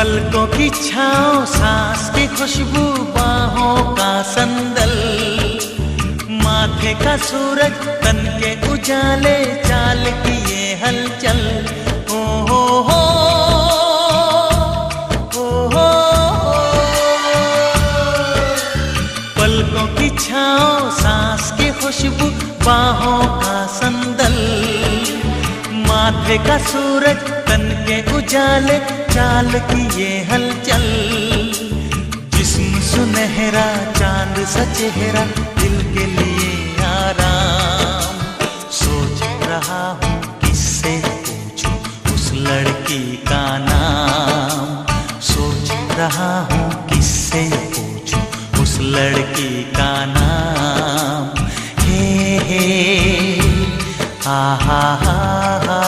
पलकों की छाँव, सांस की खुशबू, बाहों का संदल, माथे का सूरज, तन के उजाले, चाल की ये हलचल। ओ हो हो, ओ हो, पलकों की छाँव, सांस की खुशबू, बाहों का संदल, माथे का सूरज, तन के उजाले, चाल की ये हलचल। जिस्म सुनहरा, चांद सा चेहरा, दिल के लिए आराम। सोच रहा हूँ किससे पूछूं उस लड़की का नाम। सोच रहा हूँ किससे पूछूं उस लड़की का नाम। हे हा हा हा हा।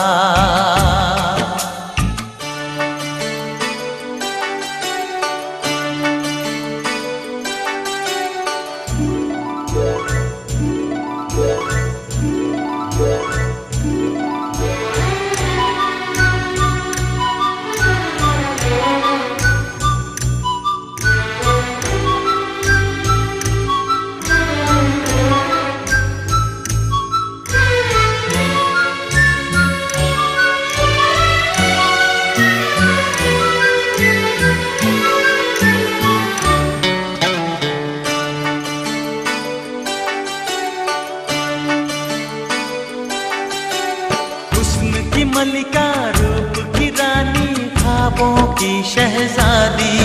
मलिका, रूप की रानी, ख्वाबों की शहजादी,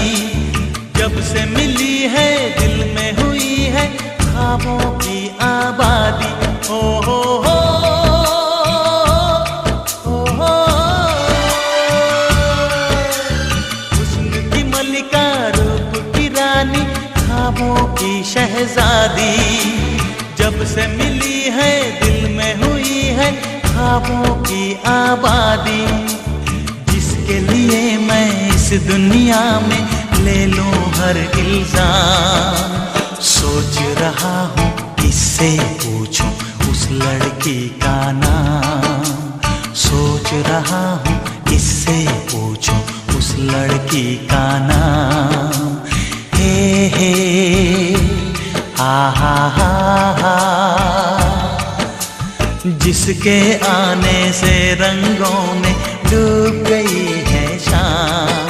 जब से मिली है दिल में हुई है ख्वाबों की आबादी। ओ हो हो, ओ हो, हुस्न की मलिका, रूप की रानी, ख्वाबों की शहजादी, जब से मिली है दिल में हुई है ख्वाबों की आबादी। जिसके लिए मैं इस दुनिया में ले लूं हर इल्जाम। सोच रहा हूँ किससे पूछूं उस लड़की का नाम। सोच रहा हूँ किससे पूछूं उस लड़की का नाम। हे हा हा हा हा। जिसके आने से रंगों में डूब गई है शाम।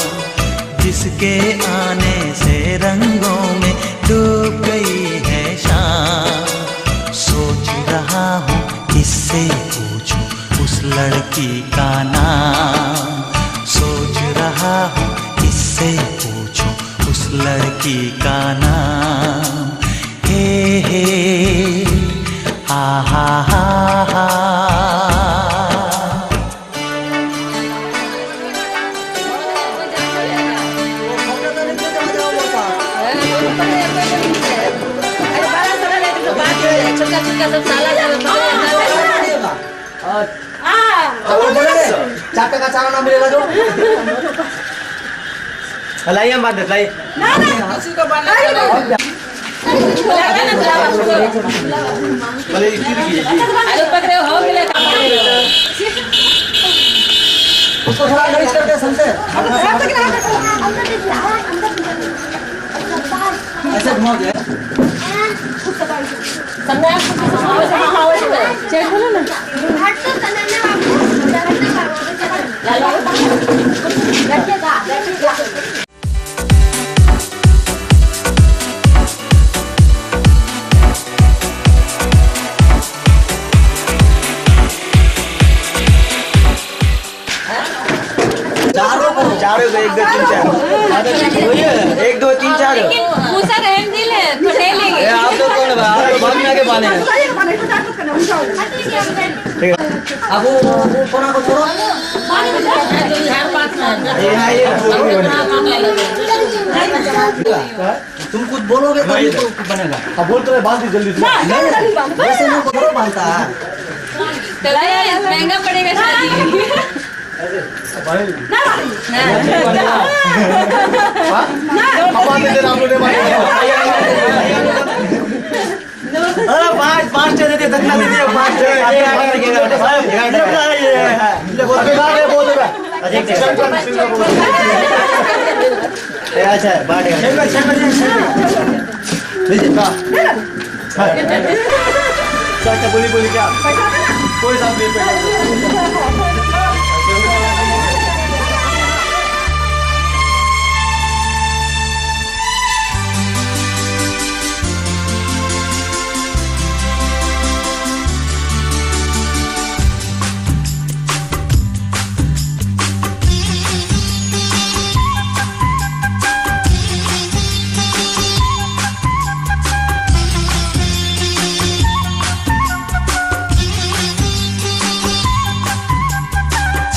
जिसके आने से रंगों में डूब गई है शाम। सोच रहा हूँ किससे पूछूं उस लड़की का नाम। सोच रहा हूँ किससे पूछूं उस लड़की का नाम। हे हा हा हा हा। चाटे का चारा ना मिलेगा जो लाइए हम बात देते लाइए किसी को बांधना भले इसी की अरे पकड़े हो मिले उसको थोड़ा नरिश करके संते ऐसे घुमा दे संध्या चेक बोलो ना हट तो तने रखेगा चारों को 1 2 3 4 1 2 3 4 पूछा रहम दिल है तो ले लेंगे। आप तो कौन है आप तो बाद में आके बाने हैं ठीक है। अब वो कोना को छोड़ो तुम कुछ बोलोगे तभी तो बनेगा। अब बोल तो बांध दी जल्दी से वैसे नहीं को बांधता है महंगा पड़ेगा शादी। पाँच दे दे धक्का दे दे पाँच अच्छा बात है बोली क्या कोई साथ नहीं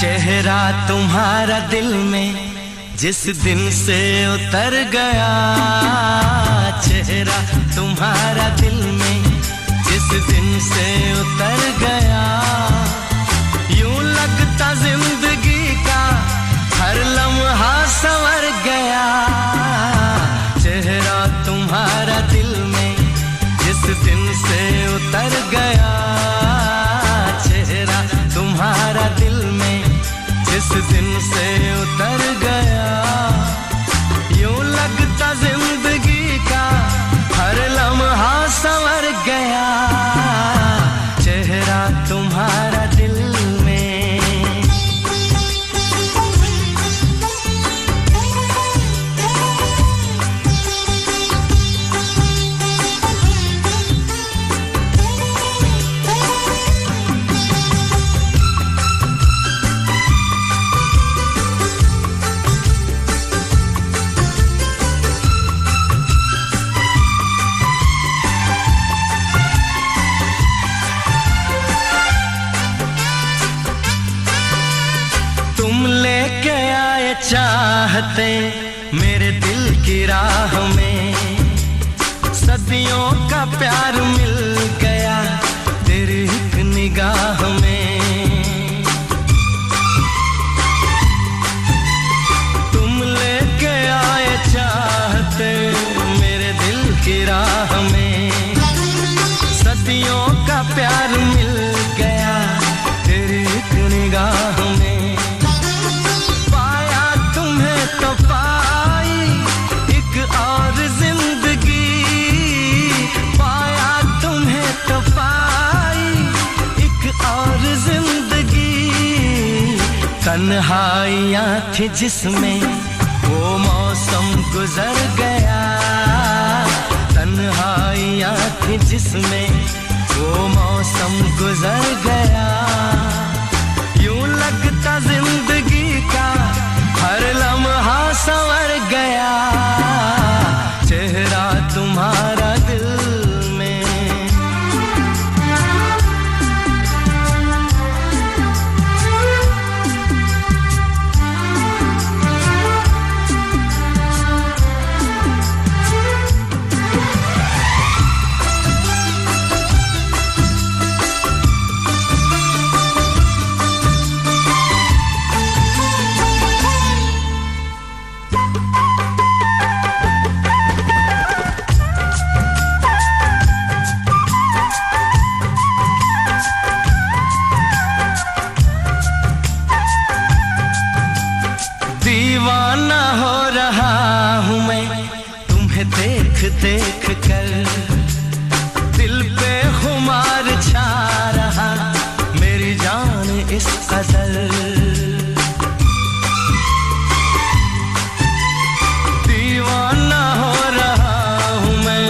चेहरा तुम्हारा दिल में जिस दिन से उतर गया, चेहरा तुम्हारा दिल में जिस दिन से उतर गया, यूं लगता जिंदगी का हर लम्हा संवर गया। चेहरा तुम्हारा दिल में जिस दिन से उतर गया, चेहरा तुम्हारा दिल में जिस दिन से उतर गया, यूं लगता जिंदगी का हर लम्हा संवर गया। चेहरा तुम्हारा दिल में। चाहते मेरे दिल की राह में, सदियों का प्यार मिल गया तेरी एक निगाह में। तुम लेके आए चाहते मेरे दिल की राह में, सदियों का प्यार मिल गया तेरी एक निगाह में। तो पाई एक और जिंदगी, पाया तुम्हें तो पाई एक और जिंदगी। तन्हाइयाँ थी जिसमें वो मौसम गुजर गया, तन्हाइयाँ थी जिसमें वो मौसम गुजर गया। यूं लगता जिंदगी का हर लम्हा संवर गया। चेहरा तुम्हारा दिल में। दीवाना हो रहा हूँ मैं तुम्हें देख देख कर, दिल पे खुमार छा रहा मेरी जान इस कदर। दीवाना हो रहा हूँ मैं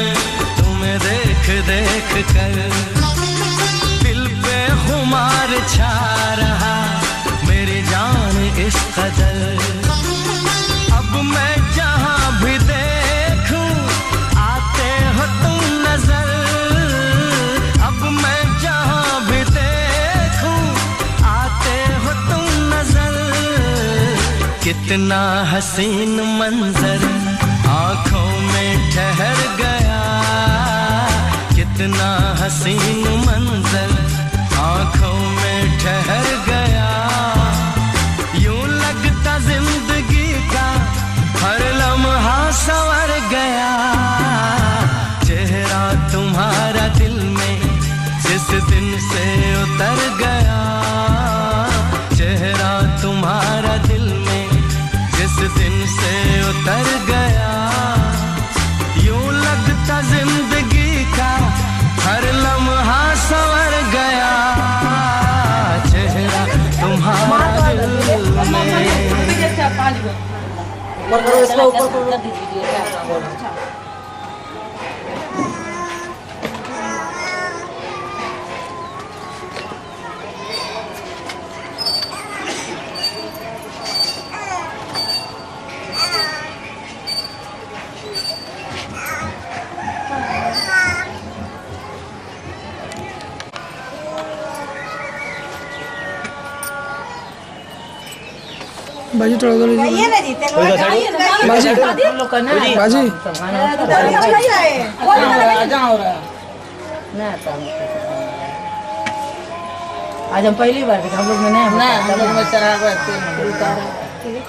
तुम्हें देख देख कर, दिल पे खुमार छा रहा मेरी जान इस कदर। मैं जहाँ भी देखूं आते हो तुम नजर, अब मैं जहाँ भी देखूं आते हो तुम नजर। कितना हसीन मंजर आँखों में ठहर गया, कितना हसीन मंजर आँखों में ठहर गया। यूं लगता जिंदगी का हर लम्हा संवर गया। चेहरा तुम्हारा दिल में जिस दिन से उतर गया, चेहरा तुम्हारा दिल में जिस दिन से उतर गया। ऊपर करो इसको, ऊपर कर दीजिए। बाजी थोड़ा दो ये ना जीते लो बाजी हम लोग करना है बाजी आज हम पहली बार हम लोग में नहीं हम लोग में चढ़ा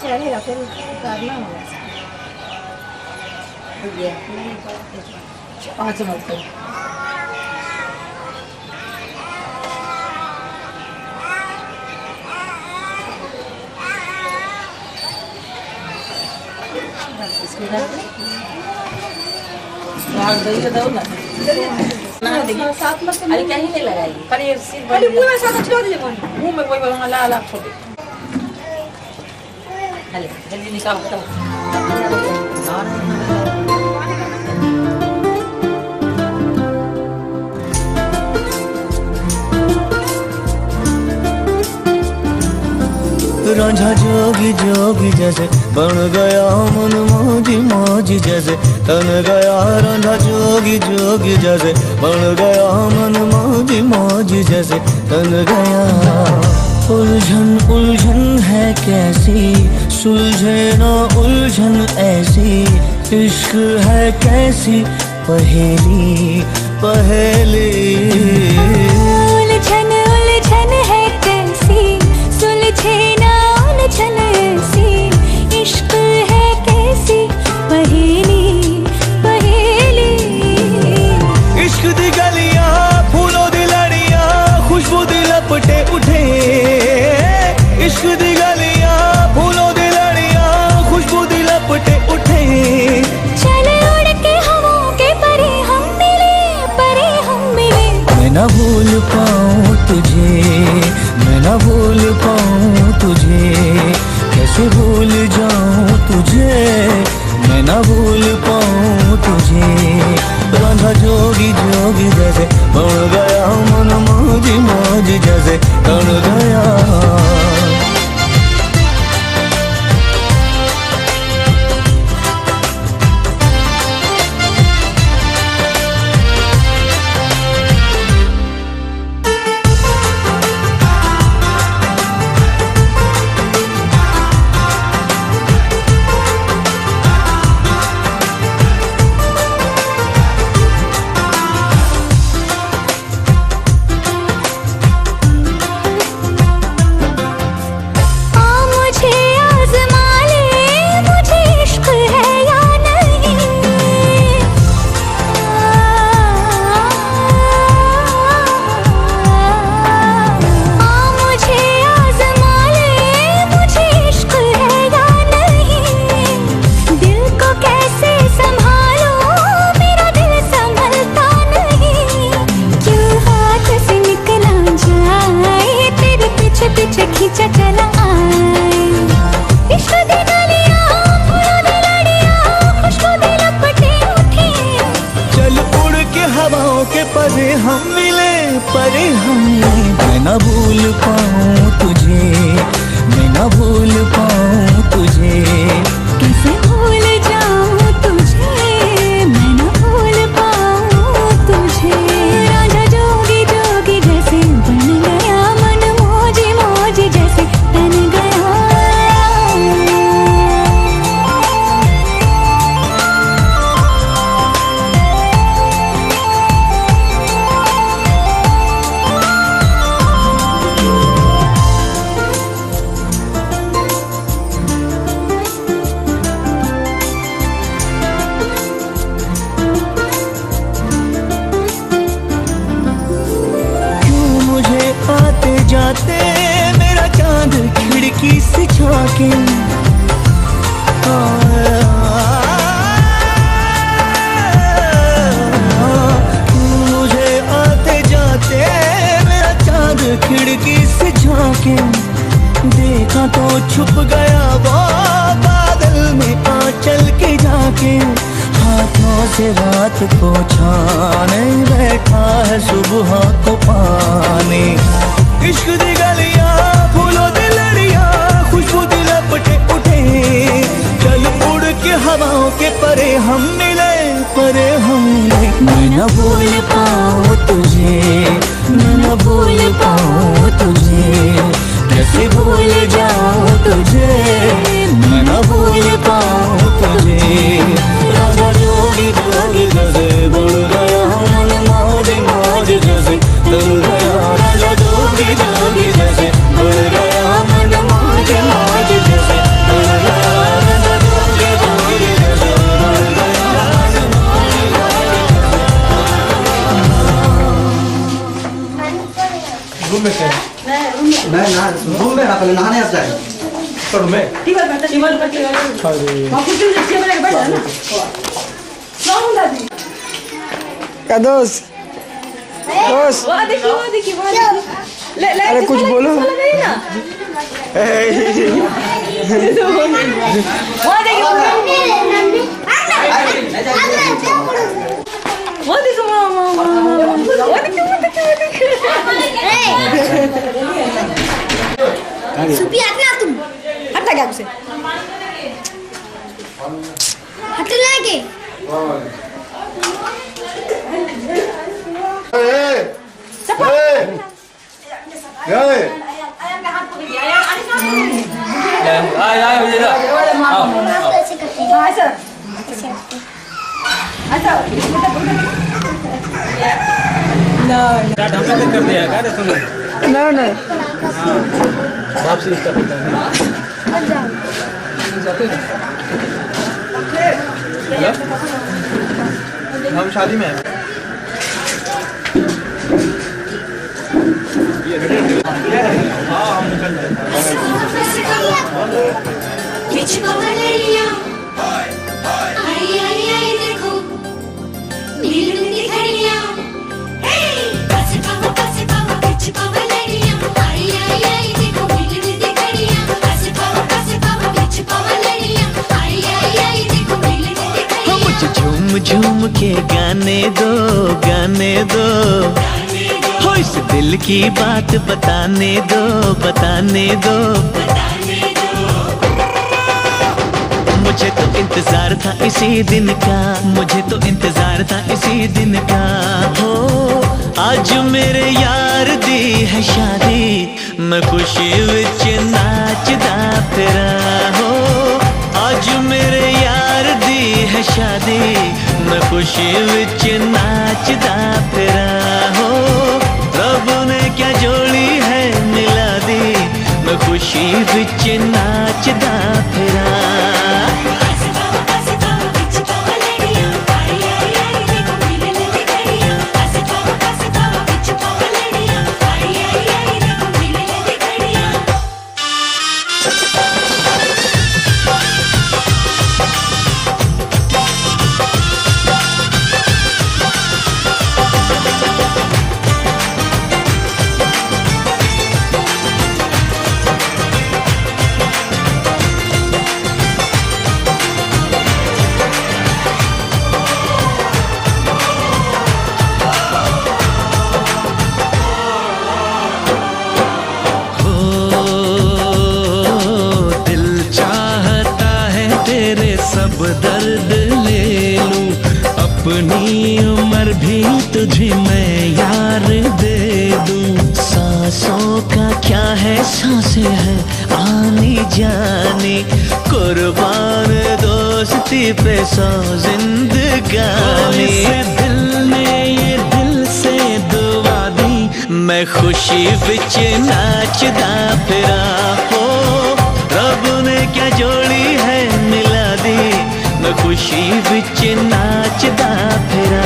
चढ़ेगा फिर उतारना होगा 5 मिनट तक। अरे कहीं नहीं लगाई पर ये सिर बड़ी मुंह में साथ छोड़ दीजिए मुंह में कोई बंगा ला ला छोड़ चले जल्दी निकाल बताओ। रांझा जोगी जोगी जैसे बन गया मन मौजी मौजी जैसे तन गया। रांझा जोगी जोगी जैसे बन गया मन मौजी मौजी जैसे तन गया। उलझन उलझन है कैसी सुलझे ना उलझन ऐसी। इश्क है कैसी पहेली पहेली। उलझन उलझन है कैसी सुलझे ना उलझन ऐसी। इश्क है कैसी पहेली पहेली। इश्क दी गलियां फूलों दी लड़ियां खुशबू दी लपटे उठे। इश्क दी गलियां फूलों दी लड़ियां खुशबू दी लपटे उठे। चले उड़ के हवाओं के परे हम मिले परे हम मिले। मैं ना भूल पाऊं तुझे मैं ना भूल पाऊं तुझे। कैसे भूल जाऊं तुझे मैं ना भूल पाऊं तुझे। रांझा जोगी जोगी जैसे बन गया मन मौजी मौजी जैसे तन गया। परे हम मिले परे हम मिले। मैं ना भूल पाऊं तुझे मैं ना भूल पाऊं तुझे। कैसे भूल जाऊं तुझे मैं ना भूल पाऊं तुझे। रांझा जोगी जोगी जैसे बन गया मन मौजी मौजी जैसे तन गया। जाते मेरा चांद खिड़की से झांके। मुझे आते जाते मेरा चांद खिड़की से झांके। देखा तो छुप गया वो में आंचल के जाके हाथों से रात को छाने बैठा है सुबह को पाने। इश्क दी गलियां फूलों दी लड़ियां खुशबू दी लपटे उठे, चल उड़ के हवाओं के परे हम मिले, परे हम मिले। मैं न भूल पाऊँ तुझे, मैं न भूल पाऊँ तुझे, कैसे भूल जाऊँ तुझे, मैं न भूल पाऊँ तुझे। राजा जोगी जोगी जैसे बढ़ गया मन मौज मौज जैसे डर गया। राजा जोगी जोगी जैसे बढ़ गया मन मौज मौज जैसे डर गया। राजा जोगी जोगी जैसे बढ़ गया। रूम में क्या? मैं ना रूम में ना पहले नहाने आ जाए। रूम में टीवल पर के बापू जी नीचे में बैठ जा ना। कौन दादी क्या दोस्त दोस्त वो देखिए ले ले अरे कुछ बोलो। वो देखिए सुपी हटना तुम, हटना क्या उसे हटना के आया मुझे कर दिया क्या तुमने? ना ना वापसी इसका पता नहीं। हम शादी में हैं। झूम झूम के गाने दो, गाने दो, हो इस दिल की बात बताने दो, बताने दो। मुझे तो इंतजार था इसी दिन का, मुझे तो इंतजार था इसी दिन का। हो आज मेरे यार दी है शादी, मैं खुशी विच नाचदा फिरा। हो आज मेरे यार दी है शादी, मैं खुशी विच नाचदा फिरा। हो रब ने क्या जोड़ी है मिला दी, मैं खुशी विच नाचदा फिरा। सब दर्द ले लूं, अपनी उम्र भी तुझे मैं यार दे दूं। सांसों का क्या है, सांसें हैं आनी जानी, कुर्बान दोस्ती पे सौ जिंदगानी। दिल ने ये दिल से दुआ दी, मैं खुशी विच नाचदा फिरा। हो रब ने क्या जोड़ी है मिला दी, मैं खुशी विच नाचदा फिरा।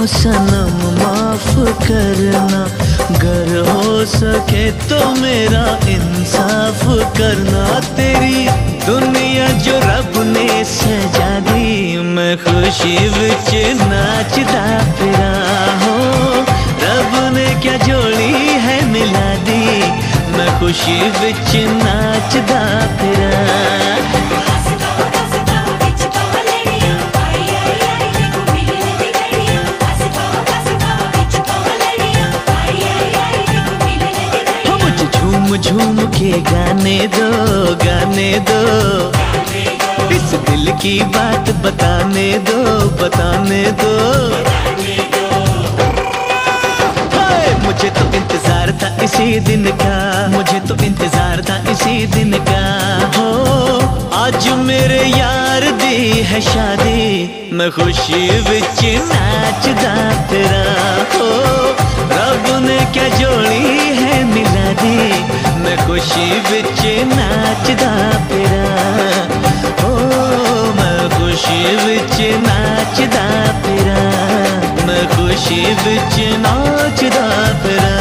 सनम माफ करना, गर हो सके तो मेरा इंसाफ करना। तेरी दुनिया जो रब ने सजा दी, मैं खुशी विच नाचदा फिरा हो। रब ने क्या जोड़ी है मिला दी, मैं खुशी विच नाचदा फिरा। झूम के गाने दो, गाने दो, इस दिल की बात बताने दो, बताने दो। मुझे तो इंतजार था इसी दिन का, मुझे तो इंतजार था इसी दिन का हो। आज मेरे यार दी है शादी, मैं खुशी विच नाचदा फिरा हो। रब ने क्या जोड़ी है मिला दी, मैं खुशी विच नाचदा फिरा हो। मैं खुशी विच नाचदा फिरा, मैं खुशी विच नाचदा फिरा,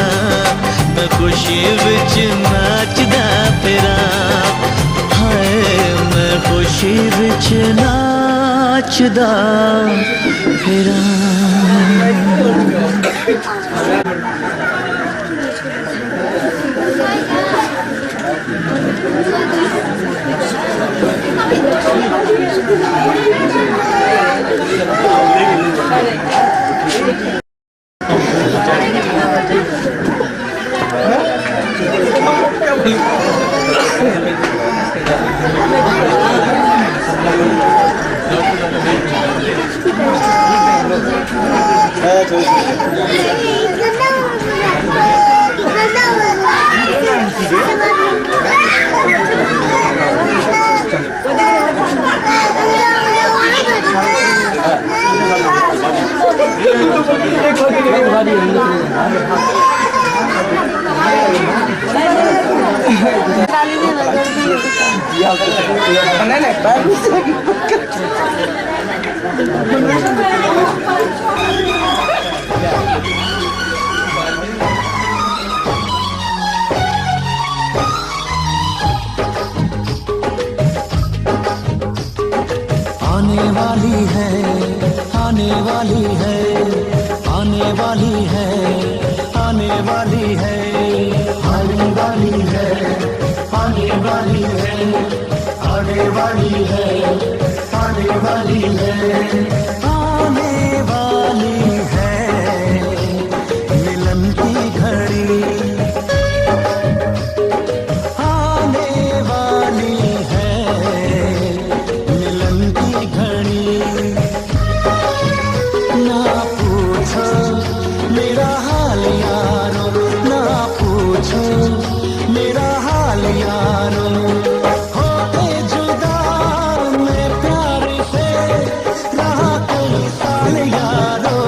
मैं खुशी विच नाचदा फिरा। हाय मैं खुशी विच नाचदा फिरा। आने वाली है, आने वाली है, आने वाली है, आने वाली है, आने वाली है, आने वाली है, आने वाली है, आने वाली है, आने वाली है मिलन की घड़ी, आने वाली है मिलन की घड़ी। ना पूछो मेरा हाल यारो, ना पूछो मेरा हाल यारो, होते जुदा मैं प्यार से रहा कई साल यारो।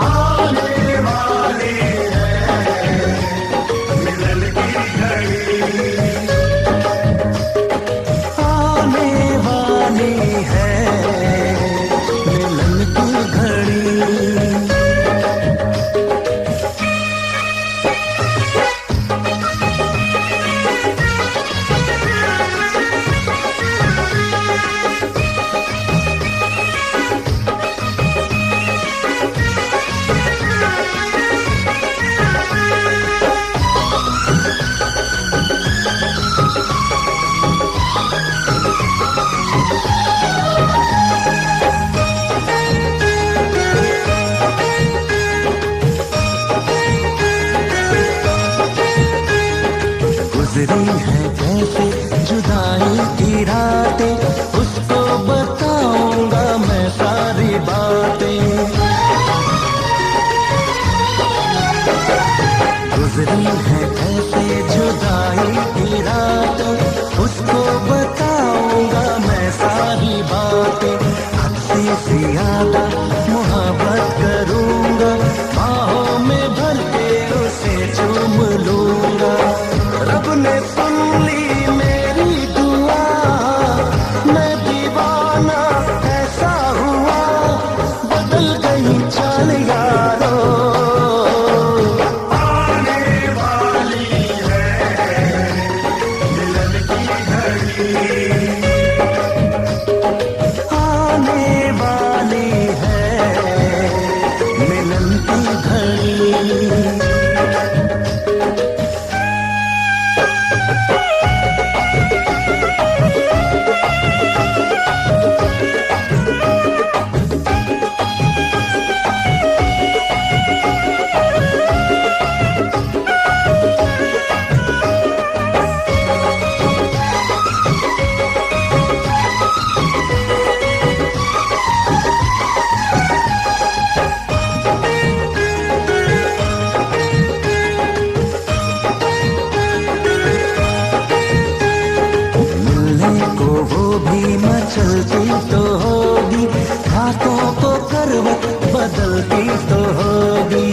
आने वाली है मिलन की घड़ी, आने वाली है मिलन की घड़ी। गुजरी है कैसे जुदाई की रातें, उसको बताऊंगा मैं सारी बातें। गुजरी है कैसे जुदाई की रातें, उसको बताऊंगा मैं सारी बातें। हद से ज्यादा मोहब्बत करूंगा, बाहों में भर के उसे चूम लूंगा। रब ने सुन ली मेरी दुआ, मैं दीवाना ऐसा हुआ, बदल गया बदलती तो होगी।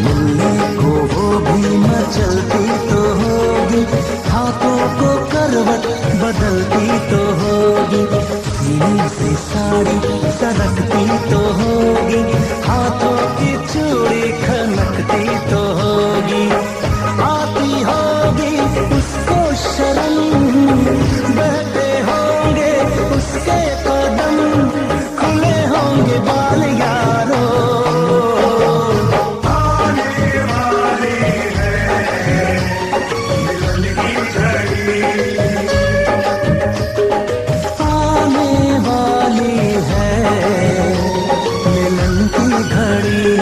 मिलने को वो भी मचलती तो होगी, हाथों को करवट बदलती तो होगी। सीने से साड़ी सरकती तो होगी, हाथों की चूड़ी खनकती तो होगी। आती होगी उसको शर्म, बहते होंगे उसके कदम, खुले होंगे बाल यारो। आने वाली है मिलन की घड़ी, आने वाली है मिलन की घड़ी।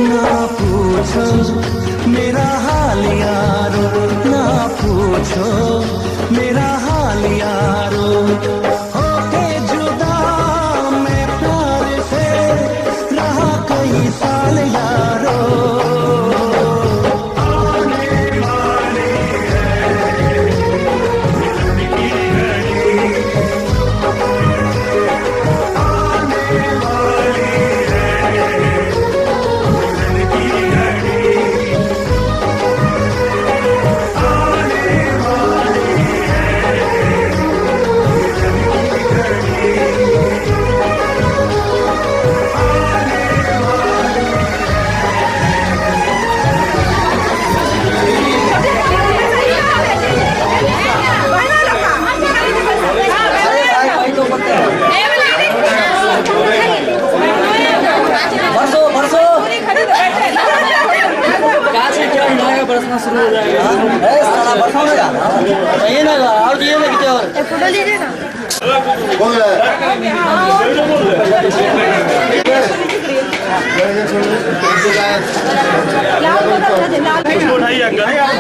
ना पूछो मेरा हाल यारो, ना पूछो मेरा हाल यारो। होके जुदा मैं प्यार से रहा कई साल यारो। आने वाली है मिलन की घड़ी, आने वाली है मिलन की घड़ी, आने वाली है मिलन बरसना शुरू हो जाएगा। साला बरसा हो जाएगा। ये ना और दिए ना कितने और फोटो लीजिए ना।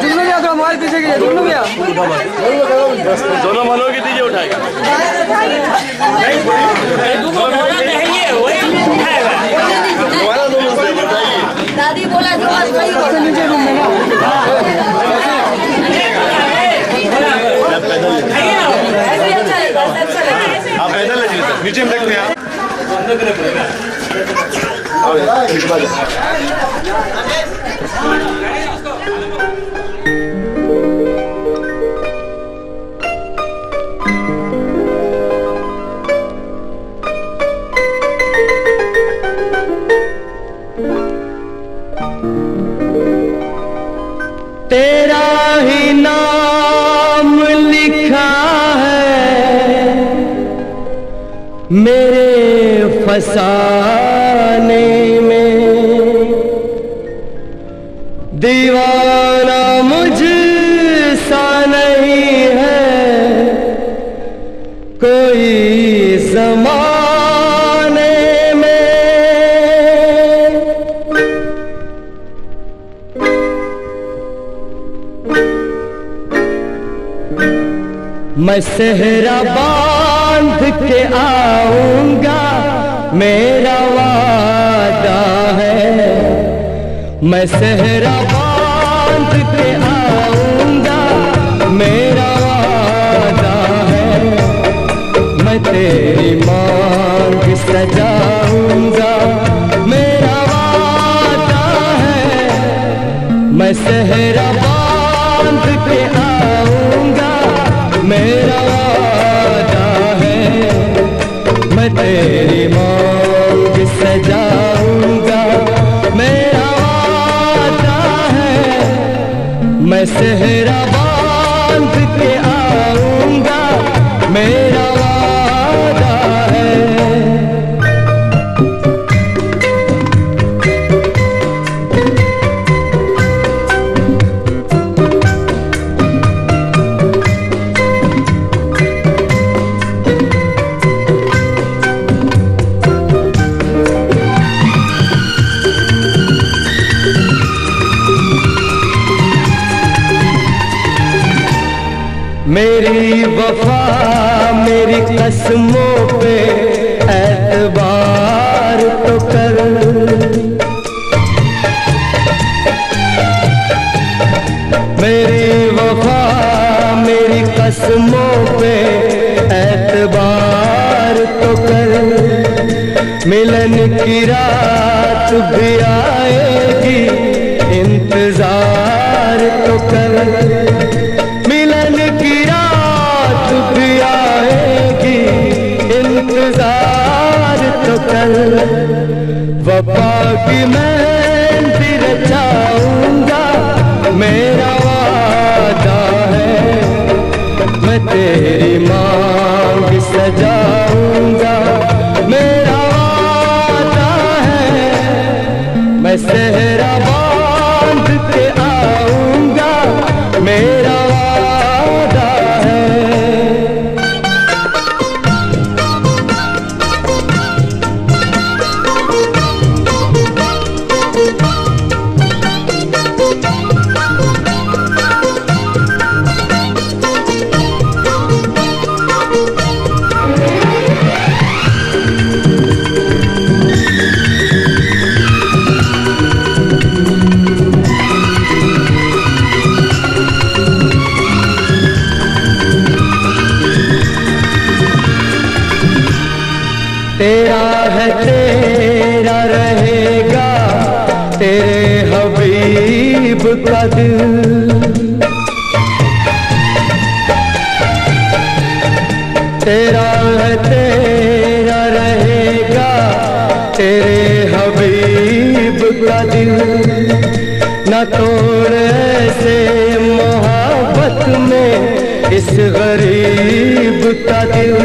जुगनू भैया थोड़ा मोबाइल पीछे कीजिए। जुगनू भैया दोनों मनों की दीजिए उठाएगा। दादी बोला आप पैदल नीचे में रखते हैं। तेरा ही नाम लिखा है मेरे फसाने में, दीवाना मुझसा नहीं है कोई ज़माने में। मैं सेहरा बांध के आऊंगा मेरा वादा है, मैं सेहरा बांध के आऊंगा मेरा वादा है। मैं तेरी मांग सजाऊंगा मेरा वादा है। मैं सेहरा बांध के आऊंगा मेरा वादा है। मैं तेरी मांग सजाऊंगा मेरा वादा है। मैं सेहरा बांध के आऊंगा मेरा वादा है। मेरी वफा मेरी कसमों पे एतबार तो कर। मेरी वफा मेरी कसमों पे एतबार तो कर, मिलन की रात भी आएगी, इंतजार तो कर। मिलन की रात भी आएगी, इंतजार तो कर। वफा की मेहंदी रचाऊंगा, मेरा वादा है। मैं तेरी मांग सजाऊंगा, मेरा वादा है। मैं सेहरा बांध के आऊंगा, मेरा वादा है। तेरा है तेरा रहेगा, तेरे हबीब का दिल। तेरा है तेरा रहेगा, तेरे हबीब का दिल। न तोड़ ऐसे मोहब्बत में इस गरीब का दिल।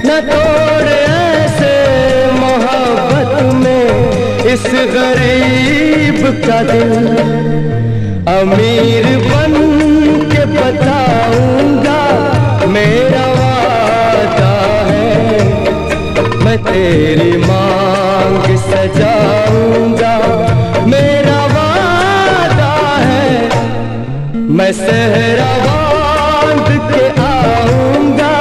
न तोड़ ऐसे मोहब्बत में इस गरीब का दिल। अमीर बन के बताऊंगा, मेरा वादा है। मैं तेरी मांग सजाऊंगा, मेरा वादा है। मैं सेहरा बांध के आऊंगा,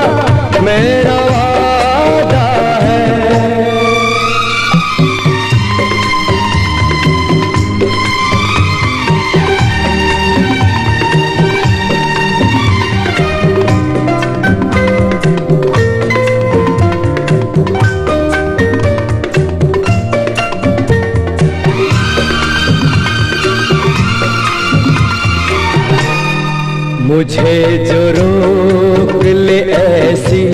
मेरा वादा है। मुझे जो रोक ले ऐसी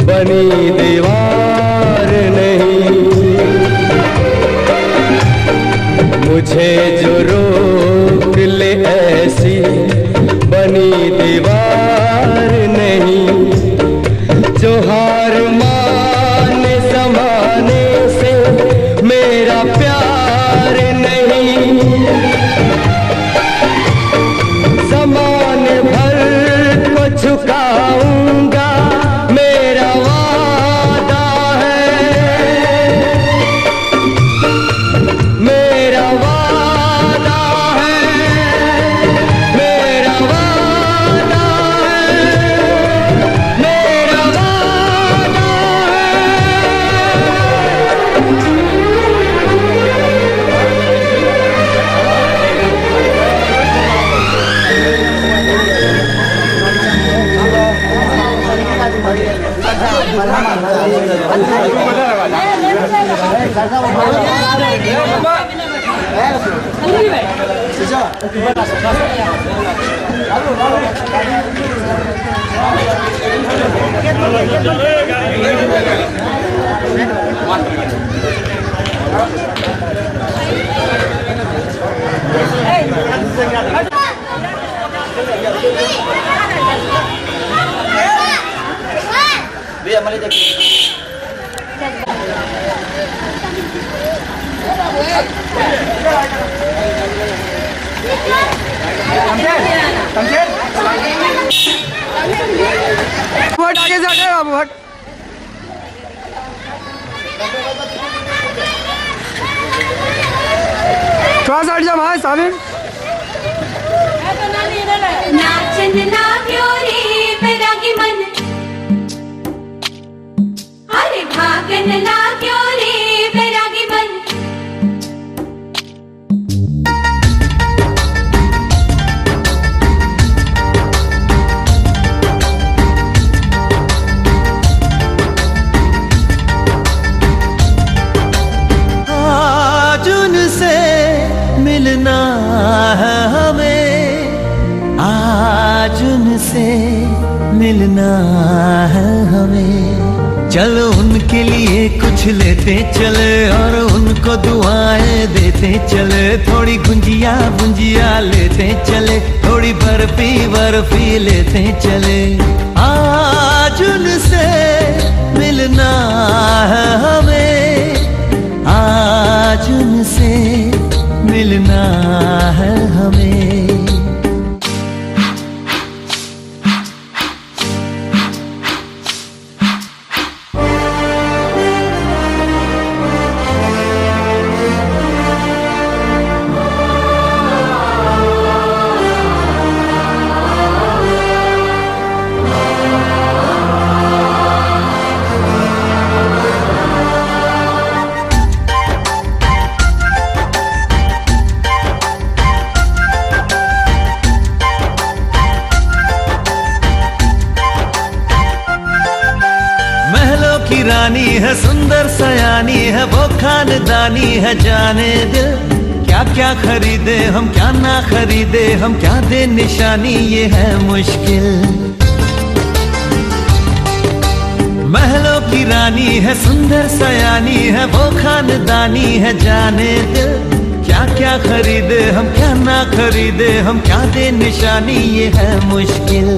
बनी दीवार नहीं। मुझे जो रोक ले ऐसी बनी दीवार नहीं। जो हार माने ज़माने से मेरा प्यार नहीं। ज़माने भर को झुकाऊंगा, मेरा वादा है। मेरा वादा है, मेरा वादा है, मेरा वादा वोट आगे से हटे बाबू, हट। थोड़ा सा हट जा भाई साबिर। नाचन ना क्यों रे बैरागी मन, अरे भागन ना क्यों रे बैरागी मन। आज उनसे मिलना है हमें। चलो उनके लिए कुछ लेते चले और उनको दुआएं देते चले। थोड़ी गुंजिया गुंजिया लेते चले, थोड़ी बर्फी बर्फी लेते चले। आज उनसे मिलना है हमें, आज उनसे मिलना है हमें। की रानी है, सुंदर सयानी है, वो खानदानी है जाने दिल। क्या क्या खरीदे हम, क्या ना खरीदे हम, क्या दे निशानी, ये है मुश्किल। महलों की रानी है, सुंदर सयानी है, वो खानदानी है जाने दिल। क्या क्या खरीदे हम, क्या ना खरीदे हम, क्या दे निशानी, ये है मुश्किल।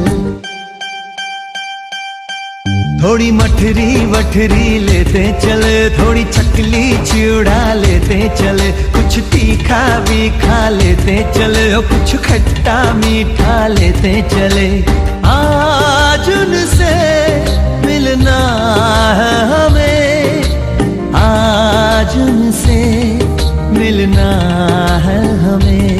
थोड़ी मठरी वठरी लेते चले, थोड़ी चकली चिड़ा लेते चले। कुछ तीखा भी खा लेते चले और कुछ खट्टा मीठा लेते चले। आज उनसे मिलना है हमें, आज उनसे मिलना है हमें।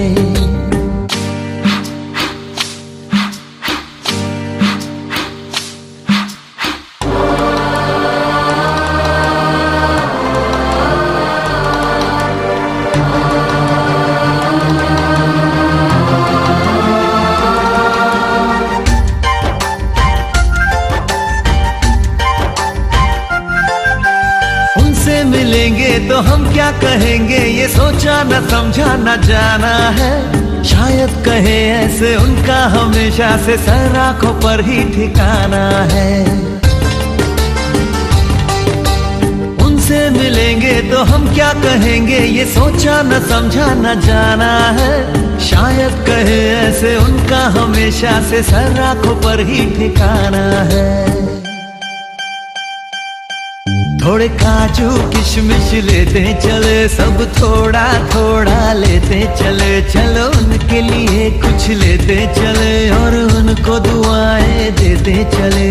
मिलेंगे तो हम क्या कहेंगे, ये सोचा न समझा न जाना है। शायद कहे ऐसे उनका हमेशा से सर आंखों पर ही ठिकाना है। उनसे मिलेंगे तो हम क्या कहेंगे, ये सोचा न समझा न जाना है। शायद कहे ऐसे उनका हमेशा से सर आंखों पर ही ठिकाना है। थोड़े काजू किशमिश लेते चले, सब थोड़ा थोड़ा लेते चले। चलो उनके लिए कुछ लेते चले और उनको दुआएं देते चले।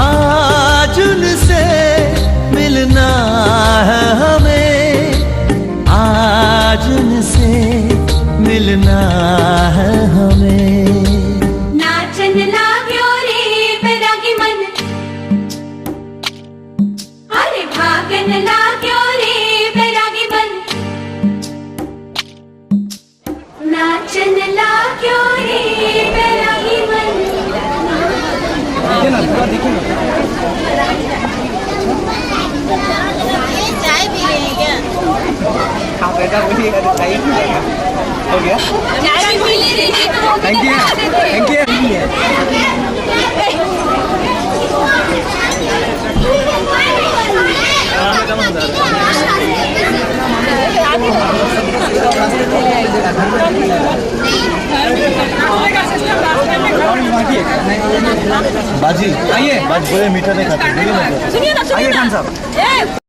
आज उनसे मिलना है हमें, आज उनसे मिलना है हमें। नाचन लाग्यो रे बैरागी मन, अरे भागन लाग्यो रे बैरागी मन। नाचन लाग्यो रे बैरागी मन। चाय पी रहे हैं क्या? हाँ बेटा बोलिए, चाय हो गया। चाय पी ले रही है। Thank you thank you. बाजी आइए, बाजी बोले मीठा नहीं खाते। सुनिए ना, आइए खान साहब।